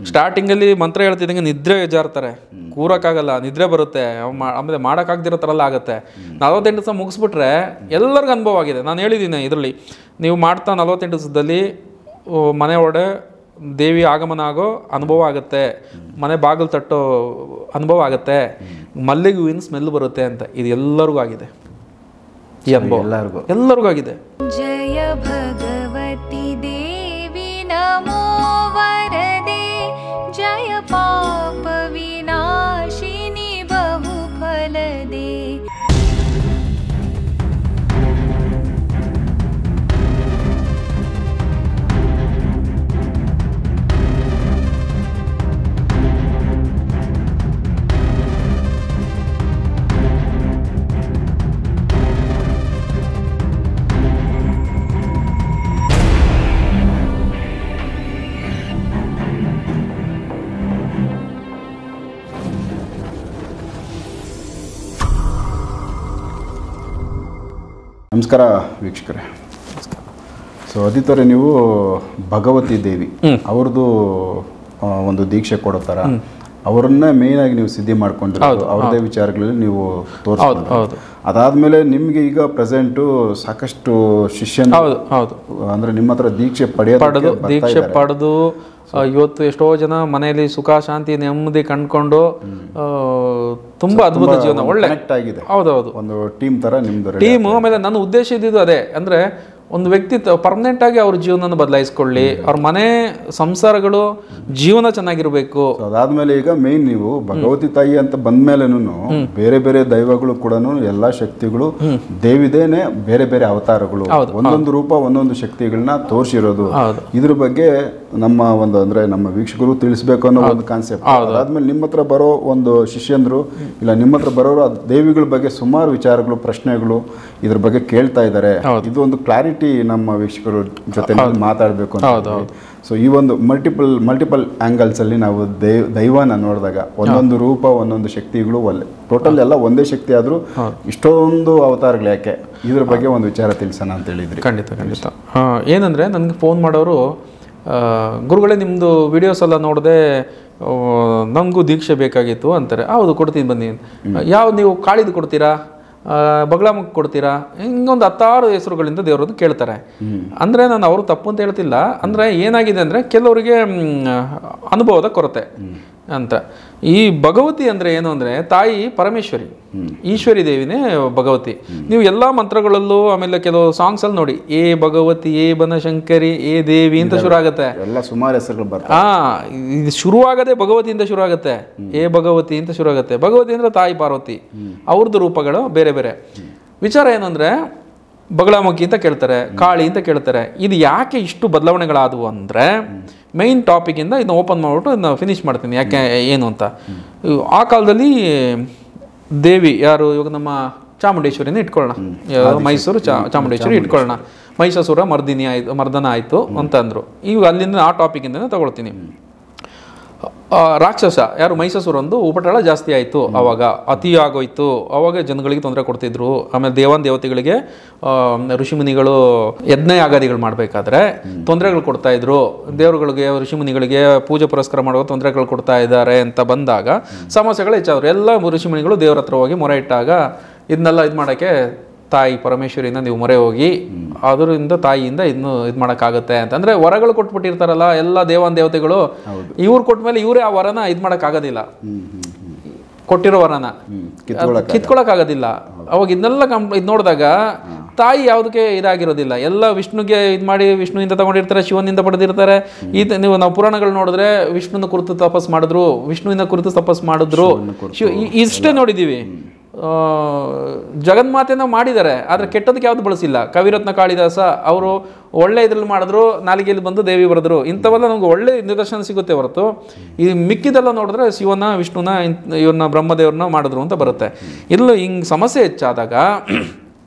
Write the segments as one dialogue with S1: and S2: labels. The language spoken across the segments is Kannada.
S1: ಸ್ಟಾರ್ಟಿಂಗಲ್ಲಿ ಮಂತ್ರ ಹೇಳ್ತಿದ್ದಂಗೆ ನಿದ್ರೆ ಜಾರ್ತಾರೆ, ಕೂರಕ್ಕಾಗಲ್ಲ, ನಿದ್ರೆ ಬರುತ್ತೆ, ಆಮೇಲೆ ಮಾಡೋಕ್ಕಾಗ್ದಿರೋ ಥರ ಎಲ್ಲ ಆಗುತ್ತೆ. 48 ದಿವಸ ಮುಗಿಸ್ಬಿಟ್ರೆ ಎಲ್ಲರಿಗೂ ಅನುಭವ ಆಗಿದೆ. ನಾನು ಹೇಳಿದ್ದೀನಿ ಇದರಲ್ಲಿ, ನೀವು ಮಾಡ್ತಾ 48 ದಿವಸದಲ್ಲಿ ಮನೆ ಒಡೆ ದೇವಿ ಆಗಮನ ಆಗೋ ಅನುಭವ ಆಗುತ್ತೆ, ಮನೆ ಬಾಗಿಲು ತಟ್ಟೋ ಅನುಭವ ಆಗುತ್ತೆ, ಮಲ್ಲಿಗೆ ಹೂವಿನ ಸ್ಮೆಲ್ ಬರುತ್ತೆ ಅಂತ. ಇದು ಎಲ್ಲರಿಗೂ ಆಗಿದೆ, ಈ ಅನುಭವ ಎಲ್ಲರಿಗೂ ಆಗಿದೆ.
S2: ಜಯ ಭಗವತಿ ದೇವಿ ನಮೋ ವರದೆ, ಜಯ ಪಾಪ ವಿನಾಶಿನಿ ಬಹುಫಲದೆ.
S3: ನಮಸ್ಕಾರ ವೀಕ್ಷಕರೇ. ಸೊ ಅದಿತರೆ ನೀವು ಭಗವತಿ ದೇವಿ ಅವ್ರದ್ದು ಒಂದು ದೀಕ್ಷೆ ಕೊಡೋ ಥರ ಅವರನ್ನೇ ಮೇಯ್ನ್ ಆಗಿ ನೀವು ಸಿದ್ಧಿ ಮಾಡ್ಕೊಂಡಿರೋದು, ಅವ್ರದ್ದೇ ವಿಚಾರಗಳಲ್ಲಿ ನೀವು ತೋರಿಸ್ಬೋದು. ಅದಾದ್ಮೇಲೆ ನಿಮ್ಗೆ ಈಗ ಪ್ರೆಸೆಂಟು ಸಾಕಷ್ಟು ಶಿಷ್ಯನ ಅಂದ್ರೆ ನಿಮ್ಮ ಹತ್ರ ದೀಕ್ಷೆ
S1: ಪಡೆದು ಇವತ್ತು ಎಷ್ಟೋ ಜನ ಮನೆಯಲ್ಲಿ ಸುಖ ಶಾಂತಿ ನೆಮ್ಮದಿ ಕಂಡ್ಕೊಂಡು ತುಂಬಾ ಅದ್ಭುತ ಜೀವನ ಒಳ್ಳೆ
S3: ಆಗಿದೆ.
S1: ಹೌದೌದು,
S3: ಒಂದು ಟೀಮ್ ತರ ನಿಮ್ದು
S1: ಟೀಮ್. ಆಮೇಲೆ ನನ್ನ ಉದ್ದೇಶ ಇದ್ದಿದ್ದು ಅದೇ, ಅಂದ್ರೆ ಒಂದು ವ್ಯಕ್ತಿ ಪರ್ಮನೆಂಟ್ ಆಗಿ ಅವ್ರ ಜೀವನ ಬದಲಾಯಿಸ್ಕೊಳ್ಳಿ, ಅವ್ರ ಮನೆ ಸಂಸಾರಗಳು ಜೀವನ ಚೆನ್ನಾಗಿರ್ಬೇಕು.
S3: ಅದಾದ್ಮೇಲೆ ಈಗ ಮೇನ್ ನೀವು ಭಗವತಿ ತಾಯಿ ಅಂತ ಬಂದ್ಮೇಲೆನು ಬೇರೆ ಬೇರೆ ದೈವಗಳು ಕೂಡ ಎಲ್ಲಾ ಶಕ್ತಿಗಳು ದೇವಿದೇನೆ ಬೇರೆ ಬೇರೆ ಅವತಾರಗಳು, ಒಂದೊಂದು ರೂಪ ಒಂದೊಂದು ಶಕ್ತಿಗಳನ್ನ ತೋರಿಸಿರೋದು. ಇದ್ರ ಬಗ್ಗೆ ನಮ್ಮ ಒಂದು ಅಂದ್ರೆ ನಮ್ಮ ವೀಕ್ಷಕರು ತಿಳಿಸ್ಬೇಕು ಅನ್ನೋ ಒಂದು ಕಾನ್ಸೆಪ್ಟ್. ಅದಾದ್ಮೇಲೆ ನಿಮ್ಮ ಹತ್ರ ಬರೋ ಒಂದು ಶಿಷ್ಯಂದ್ರು ಇಲ್ಲ ನಿಮ್ಮ ಹತ್ರ ಬರೋರು ದೇವಿಗಳ ಬಗ್ಗೆ ಸುಮಾರು ವಿಚಾರಗಳು ಪ್ರಶ್ನೆಗಳು ಇದ್ರ ಬಗ್ಗೆ ಕೇಳ್ತಾ ಇದ್ದಾರೆ. ಇದು ಒಂದು ಕ್ಲಾರಿಟಿ ನಮ್ಮ ವೀಕ್ಷಕರ ಜೊತೆ ಮಾತಾಡಬೇಕು ಅಂತ. ಸೊ ಈ ಒಂದು ಮಲ್ಟಿಪಲ್ ಆಂಗಲ್ಸ್ ಅಲ್ಲಿ ನಾವು ದೈವನ ನೋಡಿದಾಗ ಒಂದೊಂದು ರೂಪ ಒಂದೊಂದು ಶಕ್ತಿಗಳು ಟೋಟಲ್ ಎಲ್ಲ ಒಂದೇ ಶಕ್ತಿ ಆದ್ರೂ ಇಷ್ಟೊಂದು ಅವತಾರಗಳು ಯಾಕೆ, ಇದ್ರ ಬಗ್ಗೆ ಒಂದು ವಿಚಾರ ತಿಳಿಸೋಣ ಅಂತ ಹೇಳಿದ್ರಿ.
S1: ಖಂಡಿತ. ಏನಂದ್ರೆ ನನಗೆ ಫೋನ್ ಮಾಡೋರು, ಗುರುಗಳೇ ನಿಮ್ಮದು ವಿಡಿಯೋಸ್ ಎಲ್ಲ ನೋಡಿದೆ, ನಮಗೂ ದೀಕ್ಷೆ ಬೇಕಾಗಿತ್ತು ಅಂತಾರೆ. ಹೌದು ಕೊಡ್ತೀನಿ ಬನ್ನಿ. ಯಾವ್ದು ನೀವು ಕಾಳಿದು ಕೊಡ್ತೀರಾ, ಬಗಳಾಮುಖ ಕೊಡ್ತೀರಾ, ಹಿಂಗೊಂದು 10 ಹೆಸರುಗಳಿಂದ ದೇವರನ್ನು ಕೇಳ್ತಾರೆ. ಅಂದರೆ ನಾನು ಅವರು ತಪ್ಪು ಅಂತ ಹೇಳ್ತಿಲ್ಲ. ಅಂದರೆ ಏನಾಗಿದೆ ಅಂದರೆ ಕೆಲವರಿಗೆ ಅನುಭವದ ಕೊರತೆ ಅಂತ. ಈ ಭಗವತಿ ಅಂದರೆ ಏನು ಅಂದರೆ ತಾಯಿ ಪರಮೇಶ್ವರಿ, ಈಶ್ವರಿ ದೇವಿನೇ ಭಗವತಿ. ನೀವು ಎಲ್ಲ ಮಂತ್ರಗಳಲ್ಲೂ ಆಮೇಲೆ ಕೆಲವು ಸಾಂಗ್ಸ್ ಅಲ್ಲಿ ನೋಡಿ, ಏ ಭಗವತಿ, ಏ ಬನಶಂಕರಿ, ಏ ದೇವಿ ಅಂತ ಶುರು ಆಗುತ್ತೆ.
S3: ಎಲ್ಲ ಸುಮಾರು ಹೆಸರುಗಳು ಬರ್ತವೆ.
S1: ಇದು ಶುರುವಾಗದೆ ಭಗವತಿಯಿಂದ ಶುರು ಆಗುತ್ತೆ, ಏ ಭಗವತಿ ಅಂತ ಶುರು ಆಗುತ್ತೆ. ಭಗವತಿ ಅಂದ್ರೆ ತಾಯಿ ಪಾರ್ವತಿ, ಅವ್ರದ್ದು ರೂಪಗಳು ಬೇರೆ ಬೇರೆ. ವಿಚಾರ ಏನು ಅಂದರೆ ಬಗಳಾಮುಖಿ ಅಂತ ಕೇಳ್ತಾರೆ, ಕಾಳಿ ಅಂತ ಕೇಳ್ತಾರೆ. ಇದು ಯಾಕೆ ಇಷ್ಟು ಬದಲಾವಣೆಗಳಾದವು ಅಂದರೆ ಮೈನ್ ಟಾಪಿಕಿಂದ ಇದನ್ನ ಓಪನ್ ಮಾಡಿಬಿಟ್ಟು ಇದನ್ನ ಫಿನಿಶ್ ಮಾಡ್ತೀನಿ ಯಾಕೆ ಏನು ಅಂತ. ಆ ಕಾಲದಲ್ಲಿ ದೇವಿ ಯಾರು, ಇವಾಗ ನಮ್ಮ ಚಾಮುಂಡೇಶ್ವರಿನ ಇಟ್ಕೊಳ್ಳೋಣ, ಮೈಸೂರು ಚಾಮುಂಡೇಶ್ವರಿ ಇಟ್ಕೊಳ್ಳೋಣ. ಮಹಿಷಾಸುರ ಮರ್ದನ ಆಯಿತು ಅಂತ ಅಂದರು. ಈಗ ಅಲ್ಲಿಂದ ಆ ಟಾಪಿಕಿಂದ ತಗೊಳ್ತೀನಿ. ರಾಕ್ಷಸ ಯಾರು ಮಹಿಷಾಸುರ ಒಂದು ಉಪಟಳ ಜಾಸ್ತಿ ಆಯಿತು, ಅವಾಗ ಅತಿ ಆಗೋಯ್ತು, ಅವಾಗ ಜನಗಳಿಗೆ ತೊಂದರೆ ಕೊಡ್ತಿದ್ರು. ಆಮೇಲೆ ದೇವತೆಗಳಿಗೆ ಋಷಿಮುನಿಗಳು ಯಜ್ಞ ಯಾಗಾದಿಗಳು ಮಾಡಬೇಕಾದ್ರೆ ತೊಂದರೆಗಳು ಕೊಡ್ತಾ ಇದ್ರು. ದೇವರುಗಳಿಗೆ ಋಷಿಮುನಿಗಳಿಗೆ ಪೂಜೆ ಪುರಸ್ಕಾರ ಮಾಡುವ ತೊಂದರೆಗಳು ಕೊಡ್ತಾ ಇದ್ದಾರೆ ಅಂತ ಬಂದಾಗ ಸಮಸ್ಯೆಗಳು ಹೆಚ್ಚಾದ್ರು. ಎಲ್ಲ ಋಷಿಮುನಿಗಳು ದೇವರ ಹತ್ರ ಹೋಗಿ ಮೊರೆ ಇಟ್ಟಾಗ ಇದನ್ನೆಲ್ಲ ಇದು ಮಾಡೋಕ್ಕೆ ತಾಯಿ ಪರಮೇಶ್ವರಿಯಿಂದ ನೀವು ಮೊರೆ ಹೋಗಿ ಅದರಿಂದ ತಾಯಿಯಿಂದ ಇನ್ನು ಇದು ಮಾಡೋಕ್ಕಾಗುತ್ತೆ ಅಂತಂದರೆ ವರಗಳು ಕೊಟ್ಬಿಟ್ಟಿರ್ತಾರಲ್ಲ ಎಲ್ಲ ದೇವತೆಗಳು, ಇವ್ರು ಕೊಟ್ಮೇಲೆ ಇವರೇ ಆ ವರನ ಇದು ಮಾಡೋಕ್ಕಾಗೋದಿಲ್ಲ, ಕೊಟ್ಟಿರೋ ವರನ ಕಿತ್ಕೊಳ್ಳೋಕ್ಕಾಗೋದಿಲ್ಲ. ಅವಾಗ ಇದನ್ನೆಲ್ಲ ಇದು ನೋಡಿದಾಗ ತಾಯಿ ಯಾವುದಕ್ಕೆ ಇದಾಗಿರೋದಿಲ್ಲ, ಎಲ್ಲ ವಿಷ್ಣುಗೆ ಇದು ಮಾಡಿ ವಿಷ್ಣುವಿಂದ ತಗೊಂಡಿರ್ತಾರೆ, ಶಿವನಿಂದ ಪಡೆದಿರ್ತಾರೆ. ನೀವು ನಾವು ಪುರಾಣಗಳು ನೋಡಿದ್ರೆ ವಿಷ್ಣುನ ಕುರಿತು ತಪಸ್ ಮಾಡಿದ್ರು, ವಿಷ್ಣುವಿನ ಕುರಿತು ತಪಸ್ ಮಾಡಿದ್ರು, ಇಷ್ಟೇ ನೋಡಿದ್ದೀವಿ. ಜಗನ್ಮಾತೆನ ಮಾಡಿದ್ದಾರೆ, ಆದರೆ ಕೆಟ್ಟದಕ್ಕೆ ಯಾವುದು ಬಳಸಿಲ್ಲ. ಕವಿರತ್ನ ಕಾಳಿದಾಸ ಅವರು ಒಳ್ಳೆ ಇದ್ರಲ್ಲಿ ಮಾಡಿದ್ರು, ನಾಲಿಗೆಯಲ್ಲಿ ಬಂದು ದೇವಿ ಬರೆದ್ರು. ಇಂಥವೆಲ್ಲ ನಮ್ಗೆ ಒಳ್ಳೆ ನಿದರ್ಶನ ಸಿಗುತ್ತೆ ಹೊರತು ಈ ಮಿಕ್ಕಿದೆಲ್ಲ ನೋಡಿದ್ರೆ ಶಿವನ ವಿಷ್ಣುನ ಇವ್ರನ್ನ ಬ್ರಹ್ಮದೇವ್ರನ್ನ ಮಾಡಿದ್ರು ಅಂತ ಬರುತ್ತೆ. ಇಲ್ಲ ಹಿಂಗೆ ಸಮಸ್ಯೆ ಹೆಚ್ಚಾದಾಗ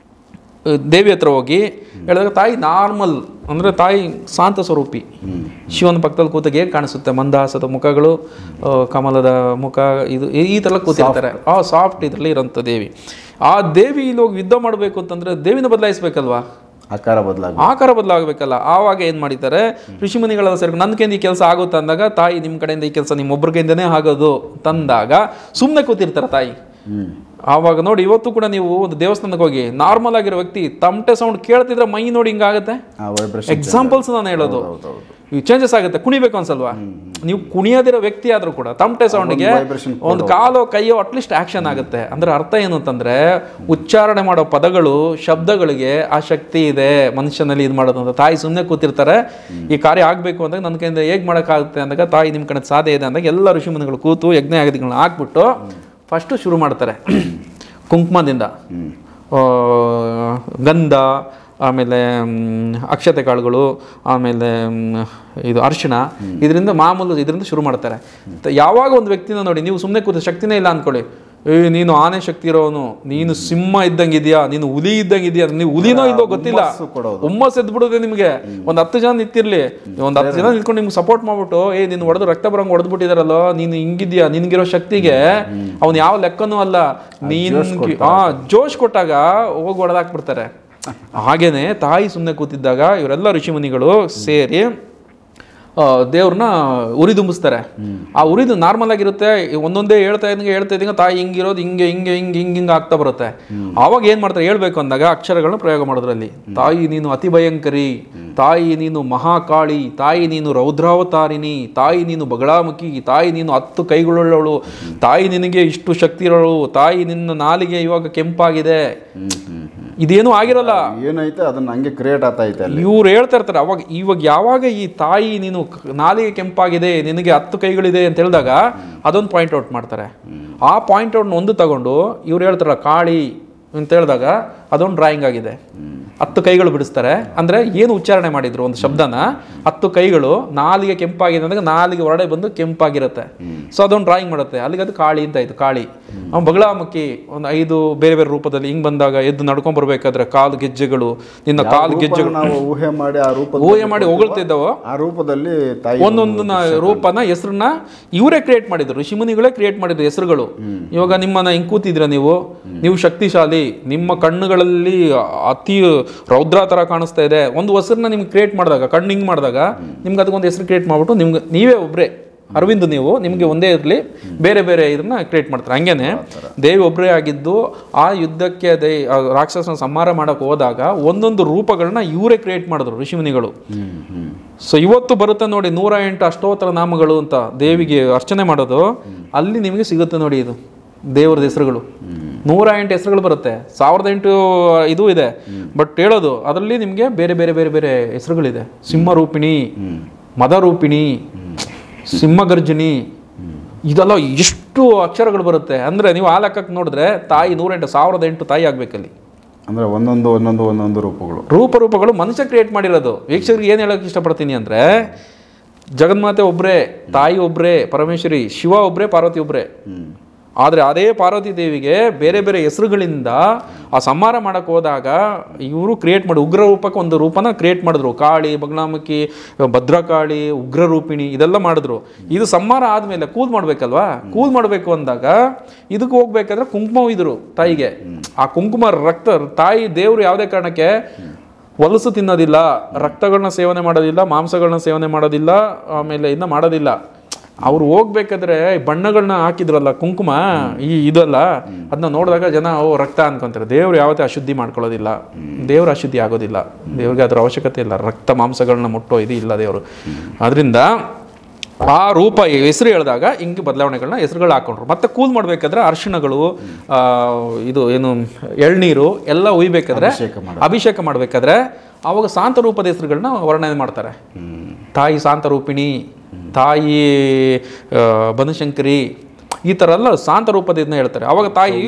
S1: ದೇವಿ ಹತ್ರ ಹೋಗಿ ಹೇಳಿದಾಗ ತಾಯಿ ನಾರ್ಮಲ್ ಅಂದರೆ ತಾಯಿ ಶಾಂತ ಸ್ವರೂಪಿ, ಶಿವನ ಪಕ್ಕದಲ್ಲಿ ಕೂತಾಗ ಹೇಗೆ ಕಾಣಿಸುತ್ತೆ, ಮಂದಹಾಸದ ಮುಖಗಳು, ಕಮಲದ ಮುಖ, ಇದು ಈ ಥರ ಕೂತಿರ್ತಾರೆ. ಆ ಸಾಫ್ಟ್ ಇದರಲ್ಲಿ ಇರೋಂಥ ದೇವಿ. ಆ ದೇವಿ ಇಲ್ಲಿ ಹೋಗಿ ಯುದ್ಧ ಮಾಡಬೇಕು ಅಂತಂದರೆ ದೇವಿನ ಬದಲಾಯಿಸ್ಬೇಕಲ್ವಾ.
S3: ಆಕಾರ
S1: ಬದಲಾಗಬೇಕಲ್ಲ. ಆವಾಗ ಏನು ಮಾಡಿದ್ದಾರೆ ಋಷಿಮುನಿಗಳ ಸೇರಿ ನನ್ನ ಕೈಯಿಂದ ಈ ಕೆಲಸ ಆಗುತ್ತೆ ಅಂದಾಗ ತಾಯಿ ನಿಮ್ಮ ಕಡೆಯಿಂದ ಈ ಕೆಲಸ ನಿಮ್ಮೊಬ್ಬರಿಗೆಂದನೇ ಆಗೋದು ತಂದಾಗ ಸುಮ್ಮನೆ ಕೂತಿರ್ತಾರೆ ತಾಯಿ. ಆವಾಗ ನೋಡಿ ಇವತ್ತು ಕೂಡ ನೀವು ಒಂದು ದೇವಸ್ಥಾನಕ್ಕೆ ಹೋಗಿ ನಾರ್ಮಲ್ ಆಗಿರೋ ವ್ಯಕ್ತಿ ತಮಟೆ ಸೌಂಡ್ ಕೇಳ್ತಿದ್ರೆ ಮೈ ನೋಡಿ ಹಿಂಗಾಗುತ್ತೆ. ಎಕ್ಸಾಂಪಲ್ಸ್ ನಾನು ಹೇಳೋದು ಚೇಂಜಸ್ ಆಗುತ್ತೆ. ಕುಣಿಬೇಕು ಅನ್ಸಲ್ವಾ? ನೀವು ಕುಣಿಯೋದಿರೋ ವ್ಯಕ್ತಿ ಆದ್ರೂ ಕೂಡ ತಮಟೆ ಸೌಂಡ್ಗೆ ಒಂದು ಕಾಲೋ ಕೈಯೋ ಅಟ್ಲೀಸ್ಟ್ ಆಕ್ಷನ್ ಆಗುತ್ತೆ. ಅಂದ್ರೆ ಅರ್ಥ ಏನು ಅಂತಂದ್ರೆ ಉಚ್ಚಾರಣೆ ಮಾಡೋ ಪದಗಳು ಶಬ್ದಗಳಿಗೆ ಆ ಶಕ್ತಿ ಇದೆ ಮನುಷ್ಯನಲ್ಲಿ ಇದು ಮಾಡೋದು ಅಂತ. ತಾಯಿ ಸುಮ್ಮನೆ ಕೂತಿರ್ತಾರೆ, ಈ ಕಾರ್ಯ ಆಗ್ಬೇಕು ಅಂದಾಗ ನನ್ನ ಕೈಯಿಂದ ಹೇಗೆ ಮಾಡೋಕ್ಕಾಗುತ್ತೆ ಅಂದಾಗ ತಾಯಿ ನಿಮ್ಮ ಕಡೆ ಸಾಧ್ಯ ಇದೆ ಅಂದಾಗ ಎಲ್ಲ ಋಷಿಮುನಿಗಳು ಕೂತು ಯಜ್ಞ ಯಾಗದಿಗಳನ್ನ ಹಾಕ್ಬಿಟ್ಟು ಫಸ್ಟು ಶುರು ಮಾಡ್ತಾರೆ ಕುಂಕುಮದಿಂದ, ಗಂಧ, ಆಮೇಲೆ ಅಕ್ಷತೆ ಕಾಳುಗಳು, ಆಮೇಲೆ ಇದು ಅರಿಶಿಣ, ಇದರಿಂದ ಮಾಮೂಲು ಇದರಿಂದ ಶುರು ಮಾಡ್ತಾರೆ. ಯಾವಾಗ ಒಂದು ವ್ಯಕ್ತಿನ ನೋಡಿ ನೀವು ಸುಮ್ಮನೆ ಕೂತ ಶಕ್ತಿನೇ ಇಲ್ಲ ಅಂದ್ಕೊಳ್ಳಿ, ನೀನು ಆನೆ ಶಕ್ತಿ ಇರೋನು, ನೀನು ಸಿಂಹ ಇದ್ದಂಗಿದ್ಯಾ, ನೀನು ಹುಲಿ ಇದ್ದಂಗಿದ್ಯಾ, ನೀವು ಹುಲಿನೋ ಇಲ್ಲೋ ಗೊತ್ತಿಲ್ಲ, ಹುಮ್ಮಸ್ ಎದ್ಬಿಡುತ್ತೆ ನಿಮಗೆ. ಒಂದು 10 ಜನ ನಿಂತಿರ್ಲಿ, ಒಂದು 10 ಜನ ನಿಂತ್ಕೊಂಡು ನಿಮ್ಗೆ ಸಪೋರ್ಟ್ ಮಾಡ್ಬಿಟ್ಟು ನೀನು ಹೊಡೆದು ರಕ್ತ ಬರಂಗ್ ಹೊಡೆದ್ಬಿಟ್ಟಿದಾರಲ್ಲೋ, ನೀನು ಹಿಂಗಿದ್ಯಾ, ನಿನ್ಗಿರೋ ಶಕ್ತಿಗೆ ಅವ್ನು ಯಾವ ಲೆಕ್ಕನೂ ಅಲ್ಲ, ನೀನ್ ಜೋಶ್ ಕೊಟ್ಟಾಗ ಹೋಗಿ ಹೊಡೆದಾಕ್ಬಿಡ್ತಾರೆ. ಹಾಗೇನೆ ತಾಯಿ ಸುಮ್ಮನೆ ಕೂತಿದ್ದಾಗ ಇವರೆಲ್ಲ ಋಷಿಮುನಿಗಳು ಸೇರಿ ದೇವ್ರನ್ನ ಉರಿದುಂಬಿಸ್ತಾರೆ. ಆ ಉರಿದು ನಾರ್ಮಲ್ ಆಗಿರುತ್ತೆ, ಒಂದೊಂದೇ ಹೇಳ್ತಾ ಇದ್ದಂಗೆ ತಾಯಿ ಹಿಂಗಿರೋದು ಹಿಂಗೆ ಆಗ್ತಾ ಬರುತ್ತೆ. ಆವಾಗ ಏನ್ ಮಾಡ್ತಾರೆ ಹೇಳ್ಬೇಕು ಅಂದಾಗ ಅಕ್ಷರಗಳನ್ನ ಪ್ರಯೋಗ ಮಾಡೋದ್ರಲ್ಲಿ, ತಾಯಿ ನೀನು ಅತಿ ಭಯಂಕರಿ, ತಾಯಿ ನೀನು ಮಹಾಕಾಳಿ, ತಾಯಿ ನೀನು ರೌದ್ರಾವತಾರಿಣಿ, ತಾಯಿ ನೀನು ಬಗಳಾಮುಖಿ, ತಾಯಿ ನೀನು 10 ಕೈಗಳುಳ್ಳವಳು, ತಾಯಿ ನಿನಗೆ ಇಷ್ಟು ಶಕ್ತಿ ಇರೋಳು, ತಾಯಿ ನಿನ್ನ ನಾಲಿಗೆ ಇವಾಗ ಕೆಂಪಾಗಿದೆ. ಇದೇನು ಆಗಿರಲ್ಲ,
S3: ಏನೈತೆ ಅದನ್ನ ಹಂಗೆ ಕ್ರಿಯೇಟ್ ಆಗ್ತಾ ಐತೆ.
S1: ಇವ್ರು ಹೇಳ್ತಾ ಇರ್ತಾರೆ ಇವಾಗ ಯಾವಾಗ ಈ ತಾಯಿ ನೀನು ನಾಲಿಗೆ ಕೆಂಪಾಗಿದೆ, ನಿನಗೆ 10 ಕೈಗಳಿದೆ ಅಂತ ಹೇಳಿದಾಗ ಅದೊಂದು ಪಾಯಿಂಟ್ ಔಟ್ ಮಾಡ್ತಾರೆ. ಆ ಪಾಯಿಂಟ್ ಔಟ್ ಒಂದು ತಗೊಂಡು ಇವ್ರು ಹೇಳ್ತಾರಲ್ಲ ಕಾಳಿ ಅಂತ ಹೇಳಿದಾಗ ಅದೊಂದು ಡ್ರಾಯಿಂಗ್ ಆಗಿದೆ. 10 ಕೈಗಳು ಬಿಡಿಸ್ತಾರೆ. ಅಂದ್ರೆ ಏನು ಉಚ್ಚಾರಣೆ ಮಾಡಿದ್ರು ಒಂದು ಶಬ್ದನ, 10 ಕೈಗಳು, ನಾಲಿಗೆ ಕೆಂಪಾಗಿದೆ ಅಂದಾಗ ನಾಲಿಗೆ ಹೊರಡೆ ಬಂದು ಕೆಂಪಾಗಿರುತ್ತೆ. ಸೊ ಅದೊಂದು ಡ್ರಾಯಿಂಗ್ ಮಾಡುತ್ತೆ, ಅಲ್ಲಿಗೆ ಅದು ಕಾಳಿ ಅಂತ ಆಯ್ತು. ಕಾಳಿ ಬಗಳಾಮುಖಿ ಒಂದು 5 ಬೇರೆ ಬೇರೆ ರೂಪದಲ್ಲಿ ಹಿಂಗ್ ಬಂದಾಗ ಎದ್ದು ನಡ್ಕೊಂಡ್ ಬರ್ಬೇಕಾದ್ರೆ ಕಾಲು ಗೆಜ್ಜೆಗಳು, ನಿನ್ನ ಕಾಲು ಗೆಜ್ಜೆಗಳು
S3: ಊಹೆ
S1: ಮಾಡಿ ಹೊಗಳ್ತಿದ್ದವು.
S3: ಆ ರೂಪದಲ್ಲಿ
S1: ಒಂದೊಂದು ರೂಪನ ಹೆಸರನ್ನ ಇವರೇ ಕ್ರಿಯೇಟ್ ಮಾಡಿದ್ರು, ಋಷಿಮುನಿಗಳೇ ಕ್ರಿಯೇಟ್ ಮಾಡಿದ್ರು ಹೆಸರುಗಳು. ಇವಾಗ ನಿಮ್ಮನ್ನ ಹಿಂಗ್ ಕೂತಿದ್ರ ನೀವು ಶಕ್ತಿಶಾಲಿ, ನಿಮ್ಮ ಕಣ್ಣುಗಳಲ್ಲಿ ಅತಿ ರೌದ್ರ ತರ ಕಾಣಿಸ್ತಾ ಇದೆ, ಒಂದು ಹೆಸರನ್ನ ನಿಮ್ಗೆ ಕ್ರಿಯೇಟ್ ಮಾಡಿದಾಗ, ಕಣ್ಣು ಹಿಂಗ್ ಮಾಡಿದಾಗ ನಿಮ್ಗೆ ಅದಕ್ಕೊಂದು ಹೆಸರು ಕ್ರಿಯೇಟ್ ಮಾಡ್ಬಿಟ್ಟು ನಿಮ್ಗೆ ನೀವೇ ಒಬ್ರೆ ಅರವಿಂದ್ ನೀವು ನಿಮ್ಗೆ ಒಂದೇ ಇರಲಿ ಬೇರೆ ಬೇರೆ ಇದನ್ನ ಕ್ರಿಯೇಟ್ ಮಾಡ್ತಾರೆ. ಹಂಗೇನೆ ದೇವಿ ಒಬ್ಬರೇ ಆಗಿದ್ದು ಆ ಯುದ್ಧಕ್ಕೆ ರಾಕ್ಷಸನ ಸಂಹಾರ ಮಾಡಕ್ ಹೋದಾಗ ಒಂದೊಂದು ರೂಪಗಳನ್ನ ಇವರೇ ಕ್ರಿಯೇಟ್ ಮಾಡಿದ್ರು ಋಷಿಮುನಿಗಳು. ಸೊ ಇವತ್ತು ಬರುತ್ತೆ ನೋಡಿ 108 ಅಷ್ಟೋತ್ತರ ನಾಮಗಳು ಅಂತ ದೇವಿಗೆ ಅರ್ಚನೆ ಮಾಡೋದು, ಅಲ್ಲಿ ನಿಮಗೆ ಸಿಗುತ್ತೆ ನೋಡಿ ಇದು ದೇವರದ ಹೆಸರುಗಳು. 108 ಹೆಸರುಗಳು ಬರುತ್ತೆ, 1008 ಇದು ಇದೆ. ಬಟ್ ಹೇಳೋದು ಅದರಲ್ಲಿ ನಿಮಗೆ ಬೇರೆ ಬೇರೆ ಬೇರೆ ಬೇರೆ ಹೆಸರುಗಳಿದೆ. ಸಿಂಹರೂಪಿಣಿ, ಮದರೂಪಿಣಿ, ಸಿಂಹಗರ್ಜಿನಿ, ಇದೆಲ್ಲ ಎಷ್ಟು ಅಕ್ಷರಗಳು ಬರುತ್ತೆ. ಅಂದ್ರೆ ನೀವು ಆ ಲೆಕ್ಕಕ್ಕೆ ನೋಡಿದ್ರೆ ತಾಯಿ 1008 ತಾಯಿ ಆಗ್ಬೇಕಲ್ಲಿ.
S3: ಅಂದ್ರೆ ಒಂದೊಂದು
S1: ರೂಪಗಳು ಮನುಷ್ಯ ಕ್ರಿಯೇಟ್ ಮಾಡಿರೋದು. ವೀಕ್ಷಕರಿಗೆ ಏನು ಹೇಳಕ್ ಇಷ್ಟಪಡ್ತೀನಿ ಅಂದ್ರೆ ಜಗನ್ಮಾತೆ ಒಬ್ರೇ, ತಾಯಿ ಒಬ್ರೇ, ಪರಮೇಶ್ವರಿ, ಶಿವ ಒಬ್ರೇ, ಪಾರ್ವತಿ ಒಬ್ರೇ. ಆದರೆ ಅದೇ ಪಾರ್ವತಿ ದೇವಿಗೆ ಬೇರೆ ಬೇರೆ ಹೆಸರುಗಳಿಂದ ಆ ಸಂಹಾರ ಮಾಡಕ್ಕೆ ಹೋದಾಗ ಇವರು ಕ್ರಿಯೇಟ್ ಮಾಡಿ ಉಗ್ರ ರೂಪಕ್ಕೆ ಒಂದು ರೂಪನ ಕ್ರಿಯೇಟ್ ಮಾಡಿದ್ರು. ಕಾಳಿ, ಬಗ್ಲಾಮುಖಿ, ಭದ್ರಕಾಳಿ, ಉಗ್ರ ರೂಪಿಣಿ ಇದೆಲ್ಲ ಮಾಡಿದ್ರು. ಇದು ಸಂಹಾರ ಆದಮೇಲೆ ಕೂಲ್ ಮಾಡಬೇಕಲ್ವಾ, ಕೂಲ್ ಮಾಡಬೇಕು ಅಂದಾಗ ಇದಕ್ಕೆ ಹೋಗ್ಬೇಕಾದ್ರೆ ಕುಂಕುಮ ಇದ್ರು ತಾಯಿಗೆ. ಆ ಕುಂಕುಮ ರಕ್ತ ತಾಯಿ ದೇವರು ಯಾವುದೇ ಕಾರಣಕ್ಕೆ ಹೊಲಸು ತಿನ್ನೋದಿಲ್ಲ, ರಕ್ತಗಳನ್ನ ಸೇವನೆ ಮಾಡೋದಿಲ್ಲ, ಮಾಂಸಗಳನ್ನ ಸೇವನೆ ಮಾಡೋದಿಲ್ಲ, ಆಮೇಲೆ ಇದನ್ನ ಮಾಡೋದಿಲ್ಲ. ಅವ್ರು ಹೋಗ್ಬೇಕಾದ್ರೆ ಬಣ್ಣಗಳನ್ನ ಹಾಕಿದ್ರಲ್ಲ ಕುಂಕುಮ ಇದಲ್ಲ, ಅದನ್ನ ನೋಡಿದಾಗ ಜನ ರಕ್ತ ಅನ್ಕೊಂತಾರೆ. ದೇವ್ರು ಯಾವತ್ತೇ ಅಶುದ್ಧಿ ಮಾಡ್ಕೊಳ್ಳೋದಿಲ್ಲ, ದೇವ್ರ ಅಶುದ್ಧಿ ಆಗೋದಿಲ್ಲ, ದೇವ್ರಿಗೆ ಅದ್ರ ಅವಶ್ಯಕತೆ ಇಲ್ಲ. ರಕ್ತ ಮಾಂಸಗಳನ್ನ ಮುಟ್ಟೋ ಇದು ಇಲ್ಲ ದೇವರು. ಅದರಿಂದ ಆ ರೂಪ ಹೆಸರು ಹೇಳಿದಾಗ ಹಿಂಗೆ ಬದಲಾವಣೆಗಳನ್ನ ಹೆಸರುಗಳು ಹಾಕೊಂಡ್ರು. ಮತ್ತೆ ಕೂಲ್ ಮಾಡ್ಬೇಕಾದ್ರೆ ಅರ್ಶಿಣಗಳು, ಇದು ಏನು ಎಳ್ನೀರು ಎಲ್ಲ ಉಯ್ಬೇಕಾದ್ರೆ ಅಭಿಷೇಕ ಮಾಡ್ಬೇಕಾದ್ರೆ ಅವಾಗ ಶಾಂತ ರೂಪದ ಹೆಸರುಗಳನ್ನ ವರ್ಣನೆ ಮಾಡ್ತಾರೆ. ತಾಯಿ ಶಾಂತ ರೂಪಿಣಿ, ತಾಯಿ ಬನಶಂಕರಿ, ಈ ಥರ ಎಲ್ಲ ಶಾಂತ ರೂಪದಿಂದ ಹೇಳ್ತಾರೆ. ಅವಾಗ ತಾಯಿ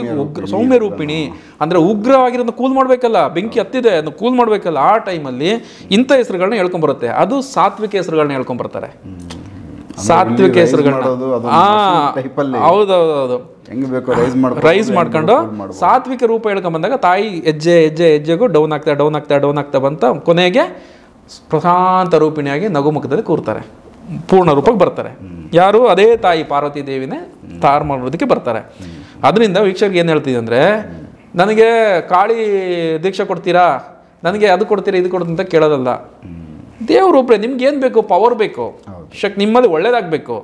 S1: ಸೌಮ್ಯ ರೂಪಿಣಿ ಅಂದರೆ ಉಗ್ರವಾಗಿರೋದನ್ನ ಕೂಲ್ ಮಾಡಬೇಕಲ್ಲ, ಬೆಂಕಿ ಹತ್ತಿದೆ ಅದನ್ನ ಕೂಲ್ ಮಾಡಬೇಕಲ್ಲ, ಆ ಟೈಮಲ್ಲಿ ಇಂಥ ಹೆಸರುಗಳನ್ನ ಹೇಳ್ಕೊಂಬರುತ್ತೆ. ಅದು ಸಾತ್ವಿಕ ಹೆಸರುಗಳನ್ನ ಹೇಳ್ಕೊಂಬರ್ತಾರೆ. ಸಾತ್ವಿಕ ಹೆಸರುಗಳನ್ನ ಹೌದೌದು ರೈಸ್ ಮಾಡ್ಕೊಂಡು ಸಾತ್ವಿಕ ರೂಪ ಹೇಳ್ಕೊಂಬಂದಾಗ ತಾಯಿ ಹೆಜ್ಜೆಗೂ ಡೌನ್ ಆಗ್ತಾ ಬಂತ ಕೊನೆಗೆ ಪ್ರಶಾಂತ ರೂಪಿಣಿಯಾಗಿ ನಗುಮುಖದಲ್ಲಿ ಕೂರ್ತಾರೆ, ಪೂರ್ಣ ರೂಪಕ್ಕೆ ಬರ್ತಾರೆ. ಯಾರು? ಅದೇ ತಾಯಿ ಪಾರ್ವತಿ ದೇವಿನೇ ತಾರ್ ಮಾಡೋದಕ್ಕೆ ಬರ್ತಾರೆ. ಅದರಿಂದ ವೀಕ್ಷಕರಿಗೆ ಏನು ಹೇಳ್ತಿದೆ ಅಂದರೆ, ನನಗೆ ಕಾಳಿ ದೀಕ್ಷೆ ಕೊಡ್ತೀರಾ, ನನಗೆ ಅದು ಕೊಡ್ತೀರಿ ಇದು ಕೊಡ್ತೀನಿ ಅಂತ ಕೇಳೋದಲ್ಲ. ದೇವರು ಒಬ್ಬರೇ. ನಿಮ್ಗೆ ಏನು ಬೇಕು? ಪವರ್ ಬೇಕು, ಶಕ್ತಿ, ನಿಮ್ಮಲ್ಲಿ ಒಳ್ಳೇದಾಗಬೇಕು.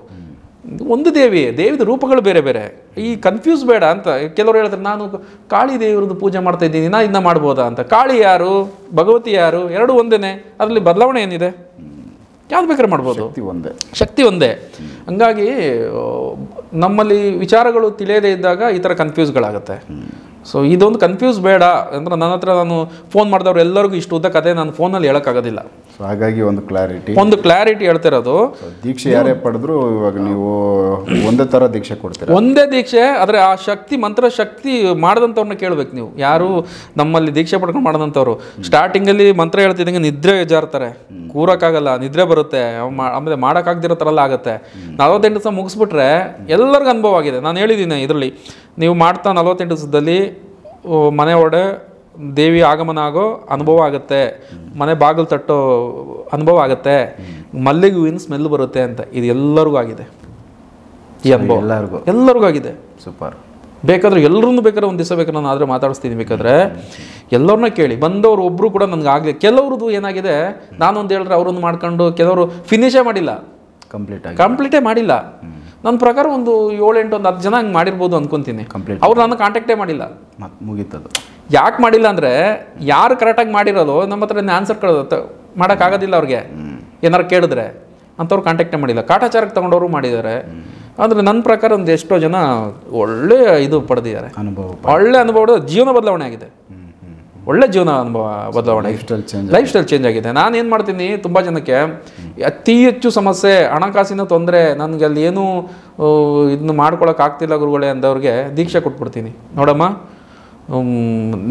S1: ಒಂದು ದೇವಿದ ರೂಪಗಳು ಬೇರೆ ಬೇರೆ. ಈ ಕನ್ಫ್ಯೂಸ್ ಬೇಡ ಅಂತ. ಕೆಲವರು ಹೇಳ್ತಾರೆ ನಾನು ಕಾಳಿ ದೇವರದ್ದು ಪೂಜೆ ಮಾಡ್ತಾ ಇದ್ದೀನಿ, ನಾ ಇದನ್ನ ಮಾಡ್ಬೋದಾ ಅಂತ. ಕಾಳಿ ಯಾರು, ಭಗವತಿ ಯಾರು, ಎರಡು ಒಂದೇನೆ. ಅದರಲ್ಲಿ ಬದಲಾವಣೆ ಏನಿದೆ? ಯಾವ್ದು ಬೇಕಾದ್ರೆ ಮಾಡ್ಬೋದು, ಶಕ್ತಿ ಒಂದೇ. ಹಂಗಾಗಿ ನಮ್ಮಲ್ಲಿ ವಿಚಾರಗಳು ತಿಳಿಯದೇ ಇದ್ದಾಗ ಈ ಥರ ಕನ್ಫ್ಯೂಸ್ಗಳಾಗುತ್ತೆ. ಸೊ ಇದೊಂದು ಕನ್ಫ್ಯೂಸ್ ಬೇಡ ಅಂದ್ರೆ ನನ್ನ ಹತ್ರ ನಾನು ಫೋನ್ ಮಾಡಿದವ್ರು ಎಲ್ಲರಿಗೂ ಇಷ್ಟು ಉದ್ದ ಕತೆ ನಾನು ಫೋನಲ್ಲಿ ಹೇಳೋಕ್ಕಾಗೋದಿಲ್ಲ.
S3: ಸೊ ಹಾಗಾಗಿ ಒಂದು
S1: ಕ್ಲಾರಿಟಿ ಹೇಳ್ತಿರೋದು.
S3: ದೀಕ್ಷೆ ಯಾರೇ ಪಡೆದ್ರು ಇವಾಗ ನೀವು ಒಂದೇ ಥರ ದೀಕ್ಷೆ ಕೊಡ್ತೀರಾ,
S1: ಒಂದೇ ದೀಕ್ಷೆ. ಆದರೆ ಆ ಶಕ್ತಿ, ಮಂತ್ರ ಶಕ್ತಿ ಮಾಡಿದಂಥವ್ರನ್ನ ಕೇಳ್ಬೇಕು ನೀವು. ಯಾರು ನಮ್ಮಲ್ಲಿ ದೀಕ್ಷೆ ಪಡ್ಕೊಂಡು ಮಾಡಿದಂಥವ್ರು ಸ್ಟಾರ್ಟಿಂಗಲ್ಲಿ ಮಂತ್ರ ಹೇಳ್ತಿದ್ದಂಗೆ ನಿದ್ರೆ ಜಾರ್ತಾರೆ, ಕೂರಕ್ಕಾಗಲ್ಲ, ನಿದ್ರೆ ಬರುತ್ತೆ, ಆಮೇಲೆ ಮಾಡೋಕ್ಕಾಗ್ದಿರೋ ಆಗುತ್ತೆ. 48 ದಿವಸ ಮುಗಿಸ್ಬಿಟ್ರೆ ಎಲ್ಲರಿಗೂ ಅನುಭವ ಆಗಿದೆ. ನಾನು ಹೇಳಿದ್ದೀನಿ ಇದರಲ್ಲಿ, ನೀವು ಮಾಡ್ತಾ 48 ದಿವಸದಲ್ಲಿ ಮನೆ ಒಡೆ ದೇವಿ ಆಗಮನ ಆಗೋ ಅನುಭವ ಆಗುತ್ತೆ, ಮನೆ ಬಾಗಿಲು ತಟ್ಟೋ ಅನುಭವ ಆಗುತ್ತೆ, ಮಲ್ಲಿಗೆ ಹೂವಿನ ಸ್ಮೆಲ್ ಬರುತ್ತೆ ಅಂತ. ಇದು ಎಲ್ಲರಿಗೂ ಆಗಿದೆ. ಈ ಅನುಭವ ಎಲ್ಲರಿಗೂ ಆಗಿದೆ.
S3: ಸೂಪರ್.
S1: ಬೇಕಾದ್ರೆ ಬೇಕಾದ್ರೆ ಒಂದು ದಿವಸ ಬೇಕಾದ್ರೆ ನಾನು ಆದರೆ ಮಾತಾಡಿಸ್ತೀನಿ. ಬೇಕಾದ್ರೆ ಎಲ್ಲರನ್ನ ಕೇಳಿ. ಬಂದವರು ಒಬ್ಬರು ಕೂಡ ನನಗೆ ಆಗಲಿ. ಕೆಲವ್ರದ್ದು ಏನಾಗಿದೆ, ನಾನೊಂದು ಹೇಳಿದ್ರೆ ಅವರೊಂದು ಮಾಡ್ಕೊಂಡು, ಕೆಲವರು ಫಿನಿಷೇ ಮಾಡಿಲ್ಲ, ಕಂಪ್ಲೀಟೇ ಮಾಡಿಲ್ಲ. ನನ್ನ ಪ್ರಕಾರ ಒಂದು 7-8 ಒಂದು 10 ಜನ ಹಂಗೆ ಮಾಡಿರ್ಬೋದು ಅನ್ಕೊಂತೀನಿ. ಅವ್ರು ನನ್ನ ಕಾಂಟ್ಯಾಕ್ಟೇ ಮಾಡಿಲ್ಲ,
S3: ಮುಗೀತದು.
S1: ಯಾಕೆ ಮಾಡಿಲ್ಲ ಅಂದರೆ ಯಾರು ಕರೆಕ್ಟಾಗಿ ಮಾಡಿರೋದು ನಮ್ಮ ಹತ್ರ ಆನ್ಸರ್ ಮಾಡೋಕ್ಕಾಗೋದಿಲ್ಲ ಅವ್ರಿಗೆ. ಏನಾರು ಕೇಳಿದ್ರೆ ಅಂಥವ್ರು ಕಾಂಟ್ಯಾಕ್ಟೇ ಮಾಡಿಲ್ಲ. ಕಾಟಾಚಾರಕ್ಕೆ ತಗೊಂಡವರು ಮಾಡಿದ್ದಾರೆ. ಅಂದರೆ ನನ್ನ ಪ್ರಕಾರ ಒಂದು ಎಷ್ಟೋ ಜನ ಒಳ್ಳೆ ಇದು ಪಡೆದಿದ್ದಾರೆ, ಒಳ್ಳೆ ಅನುಭವ, ಜೀವನ ಬದಲಾವಣೆ ಆಗಿದೆ. ಒಳ್ಳೆ ಜೀವನ ಅನುಭವ ಬದಲಾವಣೆ, ಲೈಫ್ ಸ್ಟೈಲ್ ಚೇಂಜ್ ಆಗಿದೆ. ನಾನು ಏನು ಮಾಡ್ತೀನಿ, ತುಂಬ ಜನಕ್ಕೆ ಅತಿ ಹೆಚ್ಚು ಸಮಸ್ಯೆ, ಹಣಕಾಸಿನ ತೊಂದರೆ, ನನಗೆ ಅಲ್ಲಿ ಏನೂ ಇದನ್ನು ಮಾಡ್ಕೊಳಕ್ಕಾಗ್ತಿಲ್ಲ ಗುರುಗಳೇ ಅಂದವ್ರಿಗೆ ದೀಕ್ಷೆ ಕೊಟ್ಬಿಡ್ತೀನಿ. ನೋಡಮ್ಮ,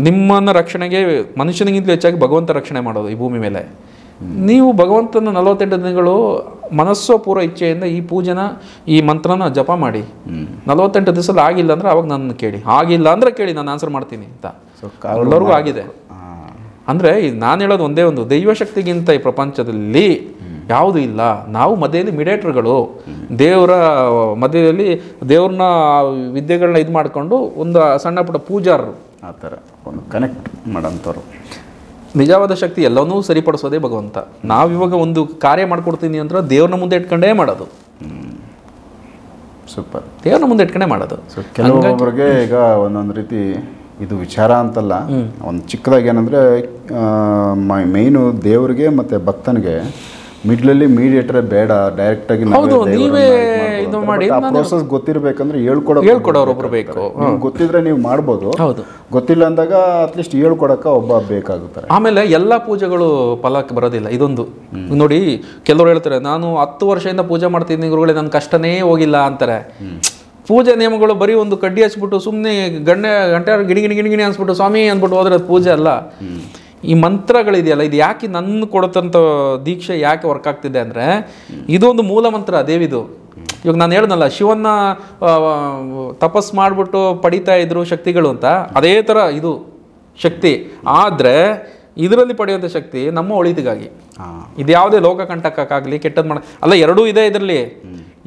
S1: ನಿಮ್ಮನ್ನ ರಕ್ಷಣೆಗೆ ಮನುಷ್ಯನಿಗಿಂತಲೂ ಹೆಚ್ಚಾಗಿ ಭಗವಂತ ರಕ್ಷಣೆ ಮಾಡೋದು ಈ ಭೂಮಿ ಮೇಲೆ. ನೀವು ಭಗವಂತನ 48 ದಿನಗಳು ಮನಸ್ಸೋ ಪೂರ ಇಚ್ಛೆಯಿಂದ ಈ ಪೂಜೆನ, ಈ ಮಂತ್ರನ ಜಪ ಮಾಡಿ. 48 ದಿವಸದಲ್ಲಿ ಆಗಿಲ್ಲ ಅಂದರೆ ಅವಾಗ ನನ್ನ ಕೇಳಿ, ಆಗಿಲ್ಲ ಅಂದರೆ ಕೇಳಿ, ನಾನು ಆನ್ಸರ್ ಮಾಡ್ತೀನಿ ಅಂತ. ಎಲ್ಲರಿಗೂ ಆಗಿದೆ. ಅಂದರೆ ನಾನು ಹೇಳೋದು ಒಂದೇ ಒಂದು, ದೈವಶಕ್ತಿಗಿಂತ ಈ ಪ್ರಪಂಚದಲ್ಲಿ ಯಾವುದೂ ಇಲ್ಲ. ನಾವು ಮಧ್ಯದಲ್ಲಿ ಮಿಡೇಟರ್ಗಳು, ದೇವರ ಮಧ್ಯದಲ್ಲಿ ದೇವ್ರನ್ನ ವಿದ್ಯೆಗಳನ್ನ ಇದು ಮಾಡಿಕೊಂಡು ಒಂದು ಸಣ್ಣ ಪುಟ್ಟ ಪೂಜಾರರು,
S3: ಆ ಥರ ಒಂದು ಕನೆಕ್ಟ್ ಮಾಡೋಂಥವ್ರು.
S1: ನಿಜವಾದ ಶಕ್ತಿ ಎಲ್ಲವನ್ನೂ ಸರಿಪಡಿಸೋದೇ ಭಗವಂತ. ನಾವಿವಾಗ ಒಂದು ಕಾರ್ಯ ಮಾಡ್ಕೊಡ್ತೀನಿ ಅಂದ್ರೆ ದೇವ್ರನ್ನ ಮುಂದೆ ಇಟ್ಕೊಂಡೇ ಮಾಡೋದು.
S3: ಸೂಪರ್.
S1: ದೇವ್ರನ್ನ ಮುಂದೆ ಇಟ್ಕೊಂಡೇ ಮಾಡೋದು.
S3: ಸೊ ಕೆಲವೊಬ್ಬರಿಗೆ ಈಗ ಒಂದೊಂದು ರೀತಿ ಇದು ವಿಚಾರ ಅಂತಲ್ಲ, ಒಂದು ಚಿಕ್ಕದಾಗಿ ಏನಂದರೆ ಮೇಯ್ನು ದೇವ್ರಿಗೆ ಮತ್ತು ಭಕ್ತನಿಗೆ ಮಿಡ್ಲಲ್ಲಿ ಮೀಡಿಯೇಟರೇ ಬೇಡ, ಡೈರೆಕ್ಟಾಗಿ
S1: ನೀವೇ ಇದು ಮಾಡಿ.
S3: ಪ್ರೋಸೆಸ್ ಗೊತ್ತಿರಬೇಕಂದ್ರೆ
S1: ಹೇಳ್ಕೊಡೋರು ಒಬ್ರು ಬೇಕು.
S3: ಗೊತ್ತಿದ್ರೆ ನೀವು ಮಾಡ್ಬೋದು, ಗೊತ್ತಿಲ್ಲ ಅಂದಾಗ ಅಟ್ಲೀಸ್ಟ್ ಹೇಳ್ಕೊಡಕ್ಕೆ ಒಬ್ಬ ಬೇಕಾಗುತ್ತಾರೆ.
S1: ಆಮೇಲೆ ಎಲ್ಲ ಪೂಜೆಗಳು ಫಲಕ್ಕೆ ಬರೋದಿಲ್ಲ. ಇದೊಂದು ನೋಡಿ, ಕೆಲವರು ಹೇಳ್ತಾರೆ ನಾನು 10 ವರ್ಷದಿಂದ ಪೂಜೆ ಮಾಡ್ತಿದ್ದೀನಿ ಗುರುಗಳೇ, ನನ್ನ ಕಷ್ಟನೇ ಹೋಗಿಲ್ಲ ಅಂತಾರೆ. ಪೂಜೆ ನಿಯಮಗಳು ಬರೀ ಒಂದು ಕಡ್ಡಿ ಹಚ್ಬಿಟ್ಟು ಸುಮ್ಮನೆ ಗಂಟೆ ಗಿಣಿ ಅನ್ಸ್ಬಿಟ್ಟು ಸ್ವಾಮಿ ಅಂದ್ಬಿಟ್ಟು ಹೋದ್ರೆ ಅದು ಪೂಜೆ ಅಲ್ಲ. ಈ ಮಂತ್ರಗಳಿದೆಯಲ್ಲ, ಇದು ಯಾಕೆ ನನ್ನ ಕೊಡತಂಥ ದೀಕ್ಷೆ ಯಾಕೆ ವರ್ಕ್ ಆಗ್ತಿದೆ ಅಂದರೆ ಇದೊಂದು ಮೂಲ ಮಂತ್ರ ದೇವಿದು. ಇವಾಗ ನಾನು ಹೇಳ್ದಲ್ಲ, ಶಿವನ್ನ ತಪಸ್ ಮಾಡಿಬಿಟ್ಟು ಪಡಿತಾ ಇದ್ರು ಶಕ್ತಿಗಳು ಅಂತ, ಅದೇ ಥರ ಇದು ಶಕ್ತಿ. ಆದರೆ ಇದರಲ್ಲಿ ಪಡೆಯುವಂಥ ಶಕ್ತಿ ನಮ್ಮ ಒಳಿತಿಗಾಗಿ. ಇದು ಯಾವುದೇ ಲೋಕಕಂಟಕಕ್ಕಾಗಲಿ ಕೆಟ್ಟದ್ದು ಅಲ್ಲ, ಎರಡೂ ಇದೆ ಇದರಲ್ಲಿ.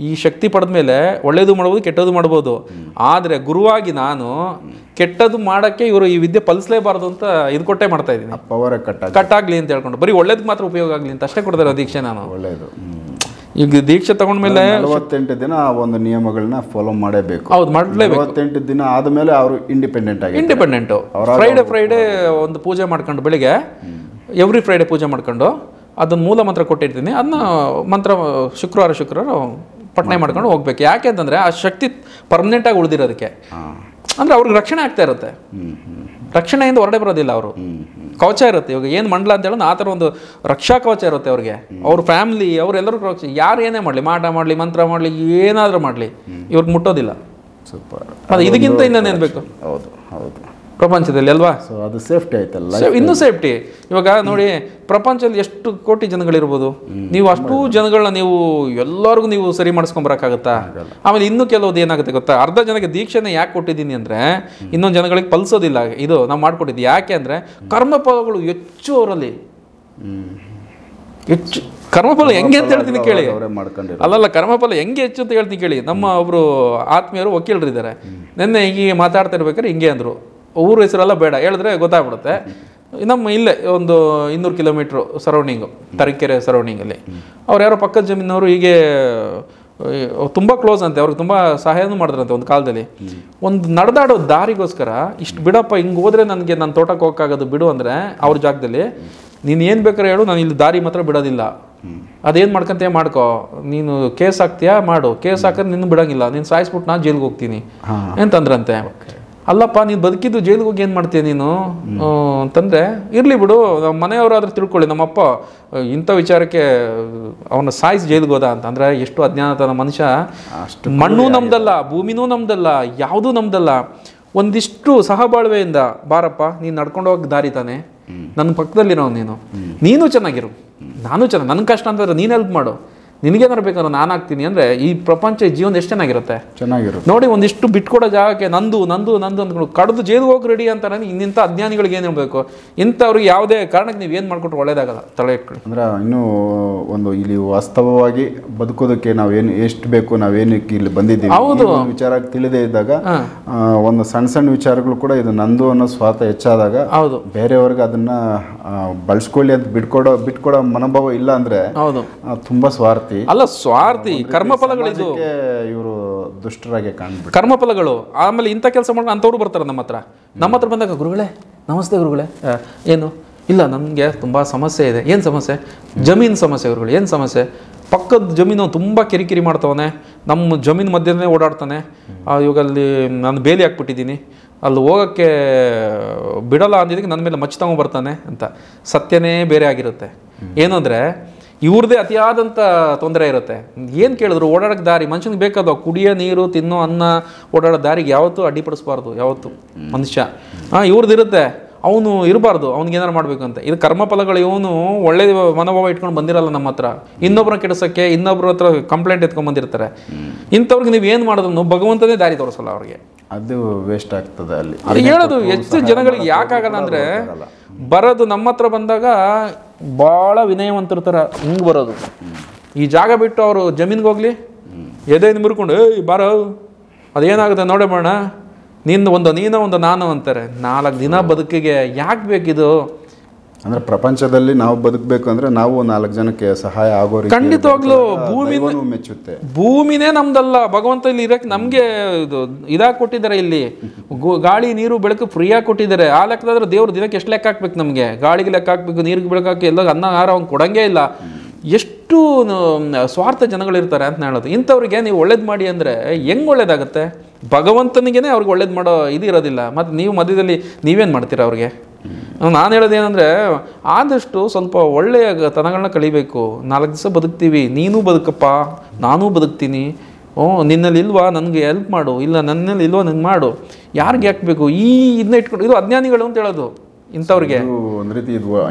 S1: ಈ ಶಕ್ತಿ ಪಡೆದ ಮೇಲೆ ಒಳ್ಳೇದು ಮಾಡ್ಬೋದು, ಕೆಟ್ಟದ್ದು ಮಾಡ್ಬೋದು. ಆದರೆ ಗುರುವಾಗಿ ನಾನು ಕೆಟ್ಟದ್ದು ಮಾಡೋಕ್ಕೆ ಇವರು ಈ ವಿದ್ಯೆ ಫಲಿಸಲೇಬಾರ್ದು ಅಂತ ಇದು ಕೊಟ್ಟೆ ಮಾಡ್ತಾ ಇದ್ದೀನಿ.
S3: ಪವರ್
S1: ಕಟ್ಟಾಗಲಿ ಅಂತ ಹೇಳ್ಕೊಂಡು ಬರೀ ಒಳ್ಳೇದಕ್ಕೆ ಮಾತ್ರ ಉಪಯೋಗ ಆಗಲಿ ಅಂತ ಅಷ್ಟೇ ಕೊಡ್ತಾರೆ ದೀಕ್ಷೆ. ನಾನು
S3: ಒಳ್ಳೇದು
S1: ಈಗ ದೀಕ್ಷೆ ತಗೊಂಡ್ಮೇಲೆ
S3: 48 ದಿನ ಆ ಒಂದು ನಿಯಮಗಳನ್ನ ಫಾಲೋ ಮಾಡಬೇಕು.
S1: ಹೌದು, ಮಾಡಲೇಬೇಕು.
S3: 48 ದಿನ ಆದಮೇಲೆ ಅವರು
S1: ಇಂಡಿಪೆಂಡೆಂಟು. ಫ್ರೈಡೆ ಒಂದು ಪೂಜೆ ಮಾಡ್ಕೊಂಡು, ಬೆಳಿಗ್ಗೆ ಎವ್ರಿ ಫ್ರೈಡೆ ಪೂಜೆ ಮಾಡ್ಕೊಂಡು ಅದನ್ನು ಮೂಲ ಮಂತ್ರ ಕೊಟ್ಟಿರ್ತೀನಿ. ಅದನ್ನ ಮಂತ್ರ ಶುಕ್ರವಾರ ಪಠನೆ ಮಾಡ್ಕೊಂಡು ಹೋಗ್ಬೇಕು. ಯಾಕೆ ಅಂತಂದರೆ ಆ ಶಕ್ತಿ ಪರ್ಮನೆಂಟಾಗಿ ಉಳಿದಿರೋದಕ್ಕೆ. ಅಂದರೆ ಅವ್ರಿಗೆ ರಕ್ಷಣೆ ಆಗ್ತಾ ಇರುತ್ತೆ, ರಕ್ಷಣೆಯಿಂದ ಹೊರಡೆ ಬರೋದಿಲ್ಲ. ಅವರು ಕವಚ ಇರುತ್ತೆ. ಇವಾಗ ಏನು ಮಂಡಲ ಅಂತ ಹೇಳೋದು ಆ ಥರ ಒಂದು ರಕ್ಷಾ ಕವಚ ಇರುತ್ತೆ ಅವ್ರಿಗೆ. ಅವ್ರ ಫ್ಯಾಮಿಲಿ ಅವರೆಲ್ಲರೂ ಯಾರು ಏನೇ ಮಾಡಲಿ, ಮಾಟ ಮಾಡಲಿ, ಮಂತ್ರ ಮಾಡಲಿ, ಏನಾದರೂ ಮಾಡಲಿ, ಇವ್ರಿಗೆ ಮುಟ್ಟೋದಿಲ್ಲ.
S3: ಸೂಪರ್.
S1: ಅದು ಇದಕ್ಕಿಂತ ಇನ್ನೇನು ಬೇಕು ಪ್ರಪಂಚದಲ್ಲಿ ಅಲ್ವಾ?
S3: ಸೊ ಅದು ಸೇಫ್ಟಿ ಆಯ್ತಲ್ಲ,
S1: ಇನ್ನೂ ಸೇಫ್ಟಿ. ಇವಾಗ ನೋಡಿ, ಪ್ರಪಂಚದಲ್ಲಿ ಎಷ್ಟು ಕೋಟಿ ಜನಗಳಿರ್ಬೋದು, ನೀವು ಅಷ್ಟು ಜನಗಳನ್ನ ನೀವು ಎಲ್ಲರಿಗೂ ನೀವು ಸರಿ ಮಾಡಿಸ್ಕೊಂಬರಕ್ಕಾಗತ್ತಾ? ಆಮೇಲೆ ಇನ್ನೂ ಕೆಲವ್ದು ಏನಾಗುತ್ತೆ ಗೊತ್ತಾ, ಅರ್ಧ ಜನಕ್ಕೆ ದೀಕ್ಷೆನ ಯಾಕೆ ಕೊಟ್ಟಿದ್ದೀನಿ ಅಂದರೆ ಇನ್ನೊಂದು ಜನಗಳಿಗೆ ಫಲಿಸೋದಿಲ್ಲ. ಇದು ನಾವು ಮಾಡಿಕೊಟ್ಟಿದ್ದು ಯಾಕೆ ಅಂದರೆ ಕರ್ಮಫಲಗಳು ಹೆಚ್ಚು ಅವರಲ್ಲಿ ಹೆಚ್ಚು. ಕರ್ಮಫಲ ಹೆಂಗೆ ಅಂತ ಹೇಳ್ತೀನಿ ಕೇಳಿ. ಅಲ್ಲಲ್ಲ, ಕರ್ಮಫಲ ಹೆಂಗೆ ಹೆಚ್ಚು ಅಂತ ಹೇಳ್ತೀನಿ ಕೇಳಿ. ನಮ್ಮ ಒಬ್ಬರು ಆತ್ಮೀಯರು ವಕೀಲರಿದ್ದಾರೆ. ನಿನ್ನೆ ಹೀಗೆ ಮಾತಾಡ್ತಾ ಇರ್ಬೇಕಾದ್ರೆ ಹಿಂಗೆ ಅಂದರು. ಊರ ಹೆಸರೆಲ್ಲ ಬೇಡ ಹೇಳಿದ್ರೆ ಗೊತ್ತಾಗ್ಬಿಡುತ್ತೆ. ನಮ್ಮ ಇಲ್ಲೇ ಒಂದು 200 ಕಿಲೋಮೀಟ್ರು ಸರೌಂಡಿಂಗು, ತರೀಕೆರೆ ಸರೌಂಡಿಂಗಲ್ಲಿ ಅವ್ರು ಯಾರೋ ಪಕ್ಕದ ಜಮೀನವರು ಹೀಗೆ ತುಂಬ ಕ್ಲೋಸ್ ಅಂತೆ, ಅವ್ರಿಗೆ ತುಂಬ ಸಹಾಯನೂ ಮಾಡಿದ್ರಂತೆ ಒಂದು ಕಾಲದಲ್ಲಿ. ಒಂದು ನಡೆದಾಡೋ ದಾರಿಗೋಸ್ಕರ ಇಷ್ಟು ಬಿಡಪ್ಪ, ಹಿಂಗೆ ಹೋದ್ರೆ ನನಗೆ ನನ್ನ ತೋಟಕ್ಕೆ ಹೋಗೋಕ್ಕಾಗೋದು ಬಿಡು ಅಂದರೆ ಅವ್ರ ಜಾಗದಲ್ಲಿ ನೀನು ಏನು ಬೇಕಾದ್ರೆ ಹೇಳು, ನಾನು ಇಲ್ಲಿ ದಾರಿ ಮಾತ್ರ ಬಿಡೋದಿಲ್ಲ, ಅದೇನು ಮಾಡ್ಕೊಂತೀಯ ಮಾಡ್ಕೋ, ನೀನು ಕೇಸ್ ಹಾಕ್ತೀಯಾ ಮಾಡು, ಕೇಸ್ ಹಾಕಿದ್ರೆ ನಿನ್ನ ಬಿಡೋಂಗಿಲ್ಲ, ನೀನು ಸಾಯಿಸ್ಬಿಟ್ಟು ನಾನು ಜೈಲಿಗೆ ಹೋಗ್ತೀನಿ ಅಂತಂದ್ರಂತೆ. ಅಲ್ಲಪ್ಪ ನೀನು ಬದುಕಿದ್ದು ಜೈಲಿಗೆ ಹೋಗಿ ಏನು ಮಾಡ್ತೀಯ ನೀನು ಅಂತಂದರೆ, ಇರಲಿ ಬಿಡು, ನಮ್ಮ ಮನೆಯವರಾದ್ರೂ ತಿಳ್ಕೊಳ್ಳಿ, ನಮ್ಮಪ್ಪ ಇಂಥ ವಿಚಾರಕ್ಕೆ ಅವನ ಸಾಯಿಸಿ ಜೈಲಿಗೆ ಹೋದ ಅಂತ. ಅಂದರೆ ಎಷ್ಟು ಅಜ್ಞಾನತನ ಮನುಷ್ಯ. ಮಣ್ಣು ನಮ್ದಲ್ಲ, ಭೂಮಿನೂ ನಮ್ದಲ್ಲ, ಯಾವುದೂ ನಮ್ದಲ್ಲ. ಒಂದಿಷ್ಟು ಸಹಬಾಳ್ವೆಯಿಂದ ಬಾರಪ್ಪ, ನೀನು ನಡ್ಕೊಂಡು ಹೋಗಿ ದಾರಿ ತಾನೆ, ನನ್ನ ಪಕ್ಕದಲ್ಲಿರೋ ನೀನು ಚೆನ್ನಾಗಿರು, ನಾನು ಚೆನ್ನಾಗಿ, ನನ್ನ ಕಷ್ಟ ಅಂತಂದ್ರೆ ನೀನು ಹೆಲ್ಪ್ ಮಾಡು, ನಿನಗೇನಾರು ಬೇಕಾದ್ರೆ ನಾನು ಆಗ್ತೀನಿ ಅಂದರೆ ಈ ಪ್ರಪಂಚ ಜೀವನ ಎಷ್ಟು ಚೆನ್ನಾಗಿರುತ್ತೆ ನೋಡಿ. ಒಂದಿಷ್ಟು ಬಿಟ್ಕೊಡೋ ಜಾಗಕ್ಕೆ ನಂದು ನಂದು ನಂದು ಅಂದ್ಕೊಂಡು ಕಡ್ದು ಜೈಲಿಗೆ ಹೋಗಿ ರೆಡಿ ಅಂತಾರೆ. ಇನ್ನಿಂಥ ಅಜ್ಞಾನಿಗಳಿಗೆ ಏನು ಇರಬೇಕು, ಇಂಥವ್ರಿಗೆ ಯಾವುದೇ ಕಾರಣಕ್ಕೆ ನೀವು ಏನು ಮಾಡ್ಕೊಟ್ರು ಒಳ್ಳೇದಾಗಲ್ಲ, ತಲೆ ಇಟ್ಕೊಳ್ಳಿ.
S3: ಅಂದ್ರೆ ಇನ್ನೂ ಒಂದು ಇಲ್ಲಿ ವಾಸ್ತವವಾಗಿ ಬದುಕೋದಕ್ಕೆ ನಾವೇನು ಎಷ್ಟು ಬೇಕು, ನಾವೇನಕ್ಕೆ ಇಲ್ಲಿ ಬಂದಿದ್ದೀವಿ, ಹೌದು ವಿಚಾರ ತಿಳಿದೇ ಇದ್ದಾಗ ಒಂದು ಸಣ್ಣ ಸಣ್ಣ ವಿಚಾರಗಳು ಕೂಡ ಇದು ನಂದು ಅನ್ನೋ ಸ್ವಾರ್ಥ ಹೆಚ್ಚಾದಾಗ, ಹೌದು ಬೇರೆಯವ್ರಿಗೆ ಅದನ್ನ ಬಳಸ್ಕೊಳ್ಳಿ ಅಂತ ಬಿಟ್ಕೊಡೋ ಮನೋಭಾವ ಇಲ್ಲ ಅಂದ್ರೆ ಹೌದು ತುಂಬಾ ಸ್ವಾರ್ಥಿ
S1: ಅಲ್ಲ, ಸ್ವಾರ್ಥಿ ಕರ್ಮಫಲಗಳಿದು.
S3: ಇವರು ದುಷ್ಟರಾಗಿ ಕಾಣ್ಬಿಟ್ಟು
S1: ಕರ್ಮಫಲಗಳು. ಆಮೇಲೆ ಇಂಥ ಕೆಲಸ ಮಾಡ್ಕೊಂಡು ಅಂಥವ್ರು ಬರ್ತಾರೆ ನಮ್ಮ ಹತ್ರ ಬಂದಾಗ, ಗುರುಗಳೇ ನಮಸ್ತೆ ಗುರುಗಳೇ, ಏನು ಇಲ್ಲ ನನಗೆ ತುಂಬ ಸಮಸ್ಯೆ ಇದೆ. ಏನು ಸಮಸ್ಯೆ? ಜಮೀನು ಸಮಸ್ಯೆ ಗುರುಗಳು. ಏನು ಸಮಸ್ಯೆ? ಪಕ್ಕದ ಜಮೀನು ತುಂಬ ಕಿರಿಕಿರಿ ಮಾಡ್ತವನೆ, ನಮ್ಮ ಜಮೀನು ಮಧ್ಯನೇ ಓಡಾಡ್ತಾನೆ, ಇವಾಗ ಅಲ್ಲಿ ನಾನು ಬೇಲಿ ಹಾಕ್ಬಿಟ್ಟಿದ್ದೀನಿ, ಅಲ್ಲಿ ಹೋಗೋಕ್ಕೆ ಬಿಡಲ್ಲ ಅಂದಿದ್ದಕ್ಕೆ ನನ್ನ ಮೇಲೆ ಮಚ್ಚಿ ತಗೊಂಡ್ಬರ್ತಾನೆ ಅಂತ. ಸತ್ಯನೇ ಬೇರೆ ಆಗಿರುತ್ತೆ. ಏನು ಅಂದರೆ ಇವ್ರದ್ದೇ ಅತಿಯಾದಂಥ ತೊಂದರೆ ಇರುತ್ತೆ. ಏನು ಕೇಳಿದ್ರು ಓಡಾಡೋಕ್ಕೆ ದಾರಿ, ಮನುಷ್ಯನಿಗೆ ಬೇಕಾದ ಕುಡಿಯೋ ನೀರು, ತಿನ್ನೋ ಅನ್ನ, ಓಡಾಡೋ ದಾರಿಗೆ ಯಾವತ್ತೂ ಅಡ್ಡಿಪಡಿಸ್ಬಾರ್ದು ಯಾವತ್ತು ಮನುಷ್ಯ. ಇವ್ರದ್ದಿರುತ್ತೆ, ಅವನು ಇರಬಾರ್ದು, ಅವ್ನಿಗೆ ಏನಾರು ಮಾಡಬೇಕು ಅಂತ. ಇದು ಕರ್ಮಫಲಗಳು. ಇವನು ಒಳ್ಳೆ ಮನೋಭಾವ ಇಟ್ಕೊಂಡು ಬಂದಿರಲ್ಲ ನಮ್ಮ ಹತ್ರ, ಇನ್ನೊಬ್ಬರ ಕೆಡಿಸೋಕ್ಕೆ ಇನ್ನೊಬ್ಬರ ಹತ್ರ ಕಂಪ್ಲೇಂಟ್ ಎತ್ಕೊಂಡು ಬಂದಿರ್ತಾರೆ. ಇಂಥವ್ರಿಗೆ ನೀವು ಏನು ಮಾಡಿದ್ರು ಭಗವಂತನೇ ದಾರಿ ತೋರಿಸಲ್ಲ ಅವ್ರಿಗೆ, ಅದು
S3: ವೇಸ್ಟ್ ಆಗ್ತದೆ. ಅಲ್ಲಿ
S1: ಹೇಳೋದು ಹೆಚ್ಚು ಜನಗಳಿಗೆ ಯಾಕಾಗಲ್ಲ ಅಂದರೆ, ಬರೋದು ನಮ್ಮ ಹತ್ರ ಬಂದಾಗ ಭಾಳ ವಿನಯವಂತರ ಥರ ಹಿಂಗೆ ಬರೋದು. ಈ ಜಾಗ ಬಿಟ್ಟು ಅವರು ಜಮೀನಿಗೆ ಹೋಗ್ಲಿ, ಎದೆ ಮುರ್ಕೊಂಡು ಏಯ್ ಬಾರೋ, ಅದೇನಾಗುತ್ತೆ ನೋಡೇ ಮಾಡೋಣ, ನೀನು ಒಂದು ನಾನು ಅಂತಾರೆ. 4 ದಿನ ಬದುಕಿಗೆ ಯಾಕೆ ಬೇಕಿದು?
S3: ಅಂದ್ರೆ ಪ್ರಪಂಚದಲ್ಲಿ ನಾವು ಬದುಕಬೇಕು ಅಂದ್ರೆ ನಾವು 4 ಜನಕ್ಕೆ ಸಹಾಯ ಆಗೋ ರೀತಿ
S1: ಖಂಡಿತವಾಗ್ಲೂ
S3: ಮೆಚ್ಚುತ್ತೆ.
S1: ಭೂಮಿನೇ ನಮ್ದಲ್ಲ, ಭಗವಂತ ಇಲ್ಲಿ ಇರಕ್ಕೆ ನಮ್ಗೆ ಇದಾಗಿ ಕೊಟ್ಟಿದ್ದಾರೆ. ಇಲ್ಲಿ ಗಾಳಿ ನೀರು ಬೆಳಕು ಫ್ರೀಯಾಗಿ ಕೊಟ್ಟಿದ್ದಾರೆ. ಆ ಲೆಕ್ಕದಾದ್ರೆ ದೇವ್ರು ದಿನಕ್ಕೆ ಎಷ್ಟು ಲೆಕ್ಕ ಹಾಕ್ಬೇಕು? ನಮಗೆ ಗಾಳಿಗೆ ಲೆಕ್ಕ ಹಾಕ್ಬೇಕು, ನೀರಿಗೆ ಬೆಳಕು ಹಾಕಿ, ಎಲ್ಲ ಅನ್ನ ಆಹಾರ ಅವ್ನು ಕೊಡಂಗೇ ಇಲ್ಲ. ಎಷ್ಟು ಸ್ವಾರ್ಥ ಜನಗಳಿರ್ತಾರೆ ಅಂತ ಹೇಳೋದು. ಇಂಥವ್ರಿಗೆ ನೀವು ಒಳ್ಳೇದು ಮಾಡಿ ಅಂದರೆ ಹೆಂಗೆ ಒಳ್ಳೇದಾಗುತ್ತೆ? ಭಗವಂತನಿಗೇ ಅವ್ರಿಗೆ ಒಳ್ಳೇದು ಮಾಡೋ ಇದು ಇರೋದಿಲ್ಲ. ಮತ್ತು ನೀವು ಮಧ್ಯದಲ್ಲಿ ನೀವೇನು ಮಾಡ್ತೀರಾ ಅವ್ರಿಗೆ? ನಾನು ಹೇಳೋದೇನೆಂದರೆ, ಆದಷ್ಟು ಸ್ವಲ್ಪ ಒಳ್ಳೆಯ ತನಗಳನ್ನ ಕಳಿಬೇಕು. 4 ದಿವಸ ಬದುಕ್ತೀವಿ, ನೀನು ಬದುಕಪ್ಪ, ನಾನೂ ಬದುಕ್ತೀನಿ. ನಿನ್ನಲ್ಲಿ ಇಲ್ವಾ ನನಗೆ ಹೆಲ್ಪ್ ಮಾಡು, ಇಲ್ಲ ನನ್ನಲ್ಲಿ ಇಲ್ವಾ ನಂಗೆ ಮಾಡು. ಯಾರಿಗೆ ಹಾಕ್ಬೇಕು ಇದನ್ನ ಇಟ್ಕೊಂಡು? ಇದು ಅಜ್ಞಾನಿಗಳು ಅಂತ ಹೇಳೋದು ಇಂಥವ್ರಿಗೆ.
S3: ಒಂದು ರೀತಿ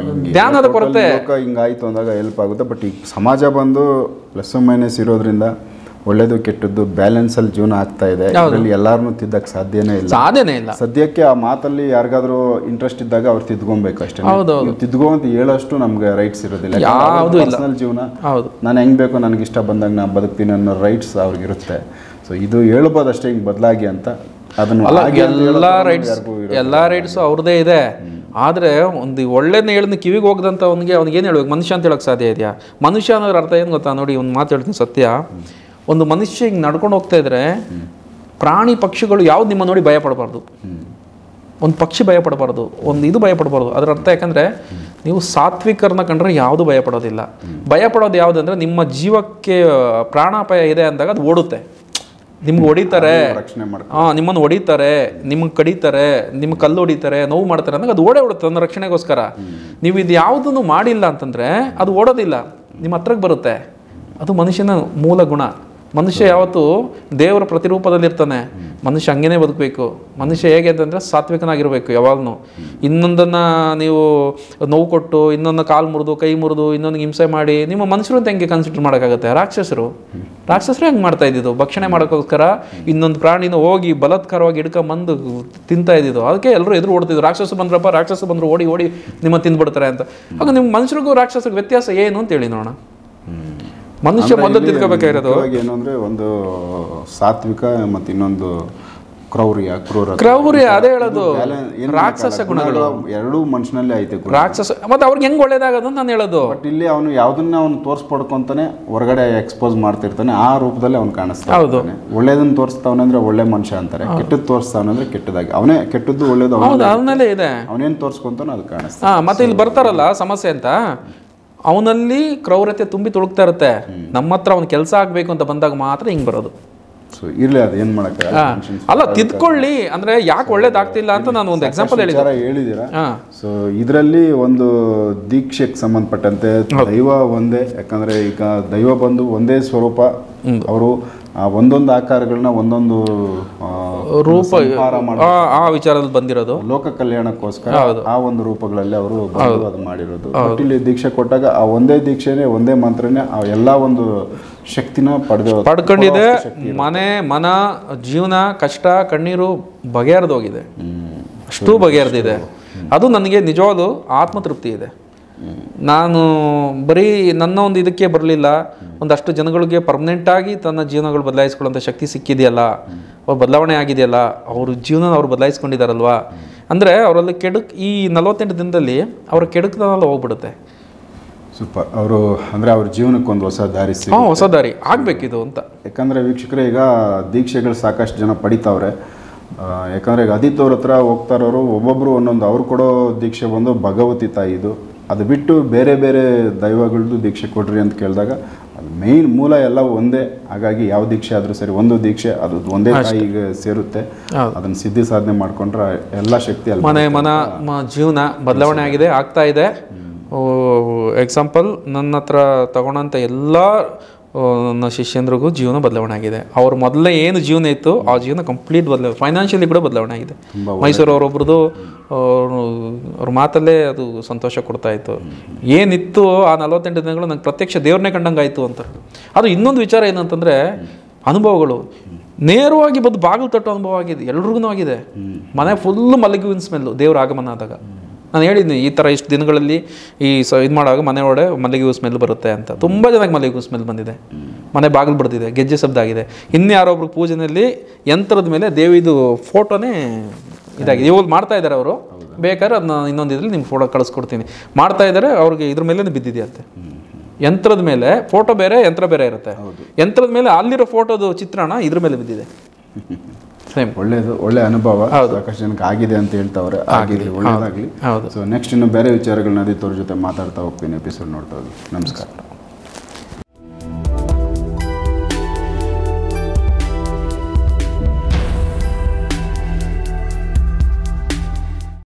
S1: ಧ್ಯಾನದ ಕೊರತೆ.
S3: ಹಿಂಗಾಯ್ತು ಅಂದಾಗ ಹೆಲ್ಪ್ ಆಗುತ್ತೆ. ಬಟ್ ಈಗ ಸಮಾಜ ಬಂದು ಪ್ಲಸ್ ಮೈನಸ್ ಇರೋದ್ರಿಂದ ಒಳ್ಳೇದು ಕೆಟ್ಟದ್ದು ಬ್ಯಾಲೆನ್ಸ್ ಅಲ್ಲಿ ಜೀವನ ಆಗ್ತಾ ಇದೆ. ಇದರಲ್ಲಿ ಎಲ್ಲಾರನ್ನೂ ತಿದ್ದಕ್ಕೆ ಸಾಧ್ಯನೇ ಇಲ್ಲ. ಸದ್ಯಕ್ಕೆ ಆ ಮಾತಲ್ಲಿ ಯಾರಿಗಾದ್ರೂ ಇಂಟ್ರೆಸ್ಟ್ ಇದ್ದಾಗ ಅವ್ರು ತಿದ್ಕೊಬೇಕು ಅಷ್ಟೇ. ತಿದ್ಕೋ ಅಂತ ಹೇಳೋಷ್ಟು ನಮ್ಗೆ ರೈಟ್ಸ್ ಇರೋದಿಲ್ಲ. ಪರ್ಸನಲ್ ಜೀವನ ನಾನು ಹೆಂಗ್ ಬೇಕು ನನಗೆ ಇಷ್ಟ ಬಂದಾಗ ನಾನು ಬದುಕ್ತೀನಿ ಅನ್ನೋ ರೈಟ್ಸ್ ಅವ್ರಿಗಿರುತ್ತೆ. ಸೊ ಇದು ಹೇಳ್ಬೋದಷ್ಟೇ ಹಿಂಗೆ ಬದಲಾಗಿ ಅಂತ.
S1: ಎಲ್ಲ ರೈಟ್ಸು ಅವ್ರದ್ದೇ ಇದೆ. ಆದರೆ ಒಂದು ಒಳ್ಳೆಯದನ್ನ ಹೇಳಿದ ಕಿವಿಗೆ ಹೋಗದಂತ ಅವ್ನಿಗೆ ಏನು ಹೇಳ್ಬೇಕು? ಮನುಷ್ಯ ಅಂತ ಹೇಳೋಕ್ಕೆ ಸಾಧ್ಯ ಇದೆಯಾ? ಮನುಷ್ಯ ಅನ್ನೋದ್ರ ಅರ್ಥ ಏನು ಗೊತ್ತಾ? ನೋಡಿ, ಒಂದು ಮಾತು ಹೇಳ್ತೀನಿ ಸತ್ಯ. ಒಂದು ಮನುಷ್ಯ ಹಿಂಗೆ ನಡ್ಕೊಂಡು ಹೋಗ್ತಾ ಇದ್ರೆ ಪ್ರಾಣಿ ಪಕ್ಷಿಗಳು ಯಾವ್ದು ನಿಮ್ಮ ನೋಡಿ ಭಯ ಪಡಬಾರ್ದು. ಒಂದು ಪಕ್ಷಿ ಭಯ ಪಡಬಾರ್ದು, ಒಂದು ಇದು ಭಯ ಪಡಬಾರ್ದು. ಅದರ ಅರ್ಥ ಯಾಕಂದರೆ ನೀವು ಸಾತ್ವಿಕರನ್ನ ಕಂಡ್ರೆ ಯಾವುದು ಭಯ ಪಡೋದಿಲ್ಲ. ಭಯ ಪಡೋದು ಯಾವುದಂದ್ರೆ ನಿಮ್ಮ ಜೀವಕ್ಕೆ ಪ್ರಾಣಾಪಾಯ ಇದೆ ಅಂದಾಗ ಅದು ಓಡುತ್ತೆ. ನಿಮ್ಗೆ ಹೊಡಿತಾರೆ, ನಿಮ್ಮನ್ನು ಹೊಡಿತಾರೆ, ನಿಮ್ಗೆ ಕಡಿತಾರೆ, ನಿಮ್ಗೆ ಕಲ್ಲು ಹೊಡಿತಾರೆ, ನೋವು ಮಾಡ್ತಾರೆ ಅಂದಾಗ ಅದು ಓಡುತ್ತೆ ನನ್ನ ರಕ್ಷಣೆಗೋಸ್ಕರ. ನೀವು ಇದು ಯಾವುದನ್ನು ಮಾಡಿಲ್ಲ ಅಂತಂದರೆ ಅದು ಓಡೋದಿಲ್ಲ, ನಿಮ್ಮ ಹತ್ರಕ್ಕೆ ಬರುತ್ತೆ. ಅದು ಮನುಷ್ಯನ ಮೂಲ ಗುಣ. ಮನುಷ್ಯ ಯಾವತ್ತೂ ದೇವರ ಪ್ರತಿರೂಪದಲ್ಲಿರ್ತಾನೆ. ಮನುಷ್ಯ ಹಂಗೇನೆ ಬದುಕಬೇಕು. ಮನುಷ್ಯ ಹೇಗೆ ಅಂತಂದರೆ ಸಾತ್ವಿಕನಾಗಿರಬೇಕು ಯಾವಾಗಲೂ. ಇನ್ನೊಂದನ್ನು ನೀವು ನೋವು ಕೊಟ್ಟು, ಇನ್ನೊಂದು ಕಾಲು ಮುರಿದು, ಕೈ ಮುರಿದು, ಇನ್ನೊಂದು ಹಿಂಸೆ ಮಾಡಿ ನಿಮ್ಮ ಮನುಷ್ಯರು ಅಂತ ಹೆಂಗೆ ಕನ್ಸಿಡರ್ ಮಾಡೋಕ್ಕಾಗುತ್ತೆ? ರಾಕ್ಷಸರು ಹೆಂಗೆ ಮಾಡ್ತಾ ಇದ್ದಿದ್ದು? ಭಕ್ಷಣೆ ಮಾಡೋಕ್ಕೋಸ್ಕರ ಇನ್ನೊಂದು ಪ್ರಾಣಿನ ಹೋಗಿ ಬಲಾತ್ಕಾರವಾಗಿ ಹಿಡ್ಕೊಂಬಂದು ತಿಂತಾ ಇದ್ದಿದ್ದು. ಅದಕ್ಕೆ ಎಲ್ಲರೂ ಎದುರು ಓಡ್ತಿದ್ರು. ರಾಕ್ಷಸ ಬಂದರು ಓಡಿ ಓಡಿ ನಿಮ್ಮ ತಿಂದ್ಬಿಡ್ತಾರೆ ಅಂತ. ಆಗ ನಿಮ್ಮ ಮನುಷ್ಯರಿಗೂ ರಾಕ್ಷಸರಿಗೂ ವ್ಯತ್ಯಾಸ ಏನು ಅಂತ ಹೇಳಿ ನೋಡೋಣ. ಮನುಷ್ಯ ಮೊದಲು ತಿಳ್ಕೋಬೇಕಾಗಿರೋದು
S3: ಏನು ಅಂದರೆ, ಒಂದು ಸಾತ್ವಿಕ ಮತ್ತು ಇನ್ನೊಂದು
S1: ಕ್ರೌರ್ಯ ಅದೇ ಹೇಳೋದು, ರಾಕ್ಷಸ ಗುಣಗಳು
S3: ಎರಡೂ ಮನುಷ್ಯನಲ್ಲಿ ಐತೆ.
S1: ರಾಕ್ಷಸ ಮತ್ತೆ ಅವ್ರಿಗೆ ಹೆಂಗ್ ಒಳ್ಳೇದಾಗೋದು ನಾನು ಹೇಳೋದು.
S3: ಬಟ್ ಇಲ್ಲಿ ಅವನು ಯಾವ್ದನ್ನ ಅವನು ತೋರಿಸ್ಪಡ್ಕೊಂತಾನೆ ಹೊರಗಡೆ ಎಕ್ಸ್ಪೋಸ್ ಮಾಡ್ತಿರ್ತಾನೆ, ಆ ರೂಪದಲ್ಲಿ ಅವ್ನು ಕಾಣಿಸ್ತಾನೆ.
S1: ಹೌದು,
S3: ಒಳ್ಳೇದನ್ನ ತೋರಿಸ್ತಾವನಂದ್ರೆ ಒಳ್ಳೆ ಮನುಷ್ಯ ಅಂತಾರೆ, ಕೆಟ್ಟದ್ದು ತೋರಿಸ್ತಾವನಂದ್ರೆ ಕೆಟ್ಟದಾಗಿ. ಅವನೇ ಕೆಟ್ಟದ್ದು ಒಳ್ಳೇದು
S1: ಅವನಲ್ಲೇ ಇದೆ,
S3: ಅವನೇನ್ ತೋರಿಸ್ಕೊಂತಾನೋ ಅದು ಕಾಣಿಸ್ತಾನೆ.
S1: ಮತ್ತೆ ಇಲ್ಲಿ ಬರ್ತಾರಲ್ಲ ಸಮಸ್ಯೆ ಅಂತ, ಅವನಲ್ಲಿ ಕ್ರೌರ್ಯತೆ ತುಂಬಿ ತುಳುಕ್ತಾ ಇರುತ್ತೆ. ನಮ್ಮ ಹತ್ರ ಅವ್ನ ಕೆಲಸ ಆಗ್ಬೇಕು ಅಂತ ಬಂದಾಗ ಮಾತ್ರ ಹಿಂಗ್ ಬರೋದು.
S3: ಇರ್ಲಿ, ಅದು ಏನ್ ಮಾಡಕ್ಕೆ
S1: ಅಲ್ಲ, ತಿದ್ಕೊಳ್ಳಿ ಅಂದ್ರೆ ಯಾಕೆ ಒಳ್ಳೇದಾಗ್ತಿಲ್ಲ ಅಂತ ನಾನು ಒಂದು ಎಕ್ಸಾಂಪಲ್
S3: ಹೇಳಿದ್ದೀರಾ. ಸೊ ಇದರಲ್ಲಿ ಒಂದು ದೀಕ್ಷೆಗೆ ಸಂಬಂಧಪಟ್ಟಂತೆ ದೈವ ಒಂದೇ, ಯಾಕಂದ್ರೆ ಈಗ ದೈವ ಬಂದು ಒಂದೇ ಸ್ವರೂಪ, ಅವರು ಒಂದೊಂದು ಆಕಾರಗಳನ್ನ ಒಂದೊಂದು
S1: ರೂಪ ಆ ವಿಚಾರದಲ್ಲಿ ಬಂದಿರೋದು
S3: ಲೋಕ ಕಲ್ಯಾಣಕ್ಕೋಸ್ಕರ ಆ ಒಂದು ರೂಪಗಳಲ್ಲಿ ಅವರು ಅದು ಮಾಡಿರೋದು. ಇಲ್ಲಿ ದೀಕ್ಷೆ ಕೊಟ್ಟಾಗ ಆ ಒಂದೇ ದೀಕ್ಷೆನೆ ಒಂದೇ ಮಂತ್ರನೇ ಎಲ್ಲಾ ಒಂದು ಶಕ್ತಿನ
S1: ಪಡ್ಕೊಂಡಿದೆ. ಮನೆ ಮನ ಜೀವನ ಕಷ್ಟ ಕಣ್ಣೀರು ಬಗೆಹರಿದೋಗಿದೆ, ಅಷ್ಟು ಬಗೆಹರಿದಿದೆ. ಅದು ನನಗೆ ನಿಜವಾದ ಆತ್ಮತೃಪ್ತಿ ಇದೆ. ನಾನು ಬರೀ ನನ್ನ ಒಂದು ಇದಕ್ಕೆ ಬರಲಿಲ್ಲ, ಒಂದಷ್ಟು ಜನಗಳಿಗೆ ಪರ್ಮನೆಂಟಾಗಿ ತನ್ನ ಜೀವನಗಳು ಬದಲಾಯಿಸ್ಕೊಳ್ಳೋಂಥ ಶಕ್ತಿ ಸಿಕ್ಕಿದೆಯಲ್ಲ, ಅವ್ರು ಬದಲಾವಣೆ ಆಗಿದೆಯಲ್ಲ, ಅವ್ರ ಜೀವನ ಅವ್ರು ಬದಲಾಯಿಸ್ಕೊಂಡಿದ್ದಾರಲ್ವಾ. ಅಂದರೆ ಅವರಲ್ಲಿ ಈ 48 ದಿನದಲ್ಲಿ ಅವರ ಕೆಡುಕುತನ ಹೋಗ್ಬಿಡುತ್ತೆ.
S3: ಸೂಪರ್. ಅವರು ಅಂದರೆ ಅವ್ರ ಜೀವನಕ್ಕೆ ಒಂದು ಹೊಸ ದಾರಿ
S1: ಹೊಸ ದಾರಿ ಆಗಬೇಕಿದು ಅಂತ.
S3: ಯಾಕಂದರೆ ವೀಕ್ಷಕರೇ, ಈಗ ದೀಕ್ಷೆಗಳು ಸಾಕಷ್ಟು ಜನ ಪಡಿತಾವ್ರೆ. ಯಾಕಂದರೆ ಈಗ ಅದಿತ್ ಅವ್ರ ಹತ್ರ ಹೋಗ್ತಾರೋರು ಒಬ್ಬೊಬ್ಬರು ಒಂದೊಂದು, ಅವ್ರು ಕೊಡೋ ದೀಕ್ಷೆ ಬಂದು ಭಗವತಿ ತಾಯಿದು. ಅದು ಬಿಟ್ಟು ಬೇರೆ ಬೇರೆ ದೈವಗಳದ್ದು ದೀಕ್ಷೆ ಕೊಡ್ರಿ ಅಂತ ಕೇಳಿದಾಗ ಅದು ಮೇಯ್ನ್ ಮೂಲ ಎಲ್ಲ ಒಂದೇ. ಹಾಗಾಗಿ ಯಾವ ದೀಕ್ಷೆ ಆದರೂ ಸರಿ, ಒಂದು ದೀಕ್ಷೆ ಅದು ಒಂದೇ ತಾಯಿಗೆ ಸೇರುತ್ತೆ. ಅದನ್ನು ಸಿದ್ಧಿ ಸಾಧನೆ ಮಾಡ್ಕೊಂಡ್ರೆ ಎಲ್ಲ ಶಕ್ತಿ ಅಲ್ಲ.
S1: ಮನ ಜೀವನ ಬದಲಾವಣೆ ಆಗಿದೆ, ಆಗ್ತಾ ಇದೆ. ಎಕ್ಸಾಂಪಲ್, ನನ್ನ ಹತ್ರ ತಗೊಂಡಂಥ ಎಲ್ಲ ನನ್ನ ಶಿಷ್ಯಂದ್ರಿಗೂ ಜೀವನ ಬದಲಾವಣೆ ಆಗಿದೆ. ಅವ್ರ ಮೊದಲೇ ಏನು ಜೀವನ ಇತ್ತು ಆ ಜೀವನ ಕಂಪ್ಲೀಟ್ ಬದಲಾವಣೆ, ಫೈನಾನ್ಷಿಯಲಿ ಕೂಡ ಬದಲಾವಣೆ ಆಗಿದೆ. ಮೈಸೂರು ಅವರೊಬ್ರದ್ದು ಅವ್ರ ಮಾತಲ್ಲೇ ಅದು ಸಂತೋಷ ಕೊಡ್ತಾ ಇತ್ತು. ಏನಿತ್ತು ಆ 48 ದಿನಗಳು ನಂಗೆ ಪ್ರತ್ಯಕ್ಷ ದೇವ್ರನ್ನೇ ಕಂಡಂಗೆ ಆಯಿತು ಅಂತಾರೆ. ಅದು ಇನ್ನೊಂದು ವಿಚಾರ ಏನಂತಂದರೆ, ಅನುಭವಗಳು ನೇರವಾಗಿ ಬಂದು ಬಾಗಿಲು ತಟ್ಟೋ ಅನುಭವ ಆಗಿದೆ, ಎಲ್ರಿಗೂ ಆಗಿದೆ. ಮನೆ ಫುಲ್ಲು ಮಲ್ಲಿಗೆ ಹೂವಿನ ಸ್ಮೆಲ್ಲು ದೇವ್ರ ಆಗಮನ ಆದಾಗ. ನಾನು ಹೇಳಿದ್ದೀನಿ ಈ ಥರ ಇಷ್ಟು ದಿನಗಳಲ್ಲಿ ಇದು ಮಾಡುವಾಗ ಮನೆ ಒಳಗಡೆ ಮಲ್ಲಿಗೆ ಹೂ ಸ್ಮೆಲ್ ಬರುತ್ತೆ ಅಂತ. ತುಂಬ ಚೆನ್ನಾಗಿ ಮಲ್ಲಿಗೆ ಹೂ ಸ್ಮೆಲ್ ಬಂದಿದೆ, ಮನೆ ಬಾಗಿಲು ಬಡ್ದಿದೆ, ಗೆಜ್ಜೆ ಶಬ್ದ ಆಗಿದೆ. ಇನ್ಯಾರೊಬ್ರು ಪೂಜೆಯಲ್ಲಿ ಯಂತ್ರದ ಮೇಲೆ ದೇವಿದು ಫೋಟೋನೇ ಇದಾಗಿದೆ. ಇವಾಗ ಮಾಡ್ತಾ ಇದ್ದಾರೆ ಅವರು, ಬೇಕಾದ್ರೆ ಅದನ್ನ ಇನ್ನೊಂದು ಇದ್ರಲ್ಲಿ ನಿಮ್ಗೆ ಫೋಟೋ ಕಳಿಸ್ಕೊಡ್ತೀನಿ. ಮಾಡ್ತಾ ಇದ್ದಾರೆ, ಅವ್ರಿಗೆ ಇದ್ರ ಮೇಲೆ ಬಿದ್ದಿದೆಯಂತೆ. ಯಂತ್ರದ ಮೇಲೆ ಫೋಟೋ ಬೇರೆ, ಯಂತ್ರ ಬೇರೆ ಇರುತ್ತೆ. ಯಂತ್ರದ ಮೇಲೆ ಅಲ್ಲಿರೋ ಫೋಟೋದು ಚಿತ್ರಣ ಇದ್ರ ಮೇಲೆ ಬಿದ್ದಿದೆ.
S3: ಒಳ್ಳೇದು, ಒಳ್ಳೆ ಅನುಭವ ಸಾಕಷ್ಟು ಜನಕ್ಕೆ ಆಗಿದೆ ಅಂತ ಹೇಳ್ತಾವ್ರೆ. ಆಗಿದೆ, ಒಳ್ಳೇದಾಗಲಿ. ಸೊ ನೆಕ್ಸ್ಟ್ ಇನ್ನು ಬೇರೆ ವಿಚಾರಗಳನ್ನ ಅದಿತ್ ಅವ್ರ ಜೊತೆ ಮಾತಾಡ್ತಾ ಹೋಗ್ತೀನಿ, ಎಪಿಸೋಡ್ ನೋಡ್ತಾ ಹೋಗಿ. ನಮಸ್ಕಾರ.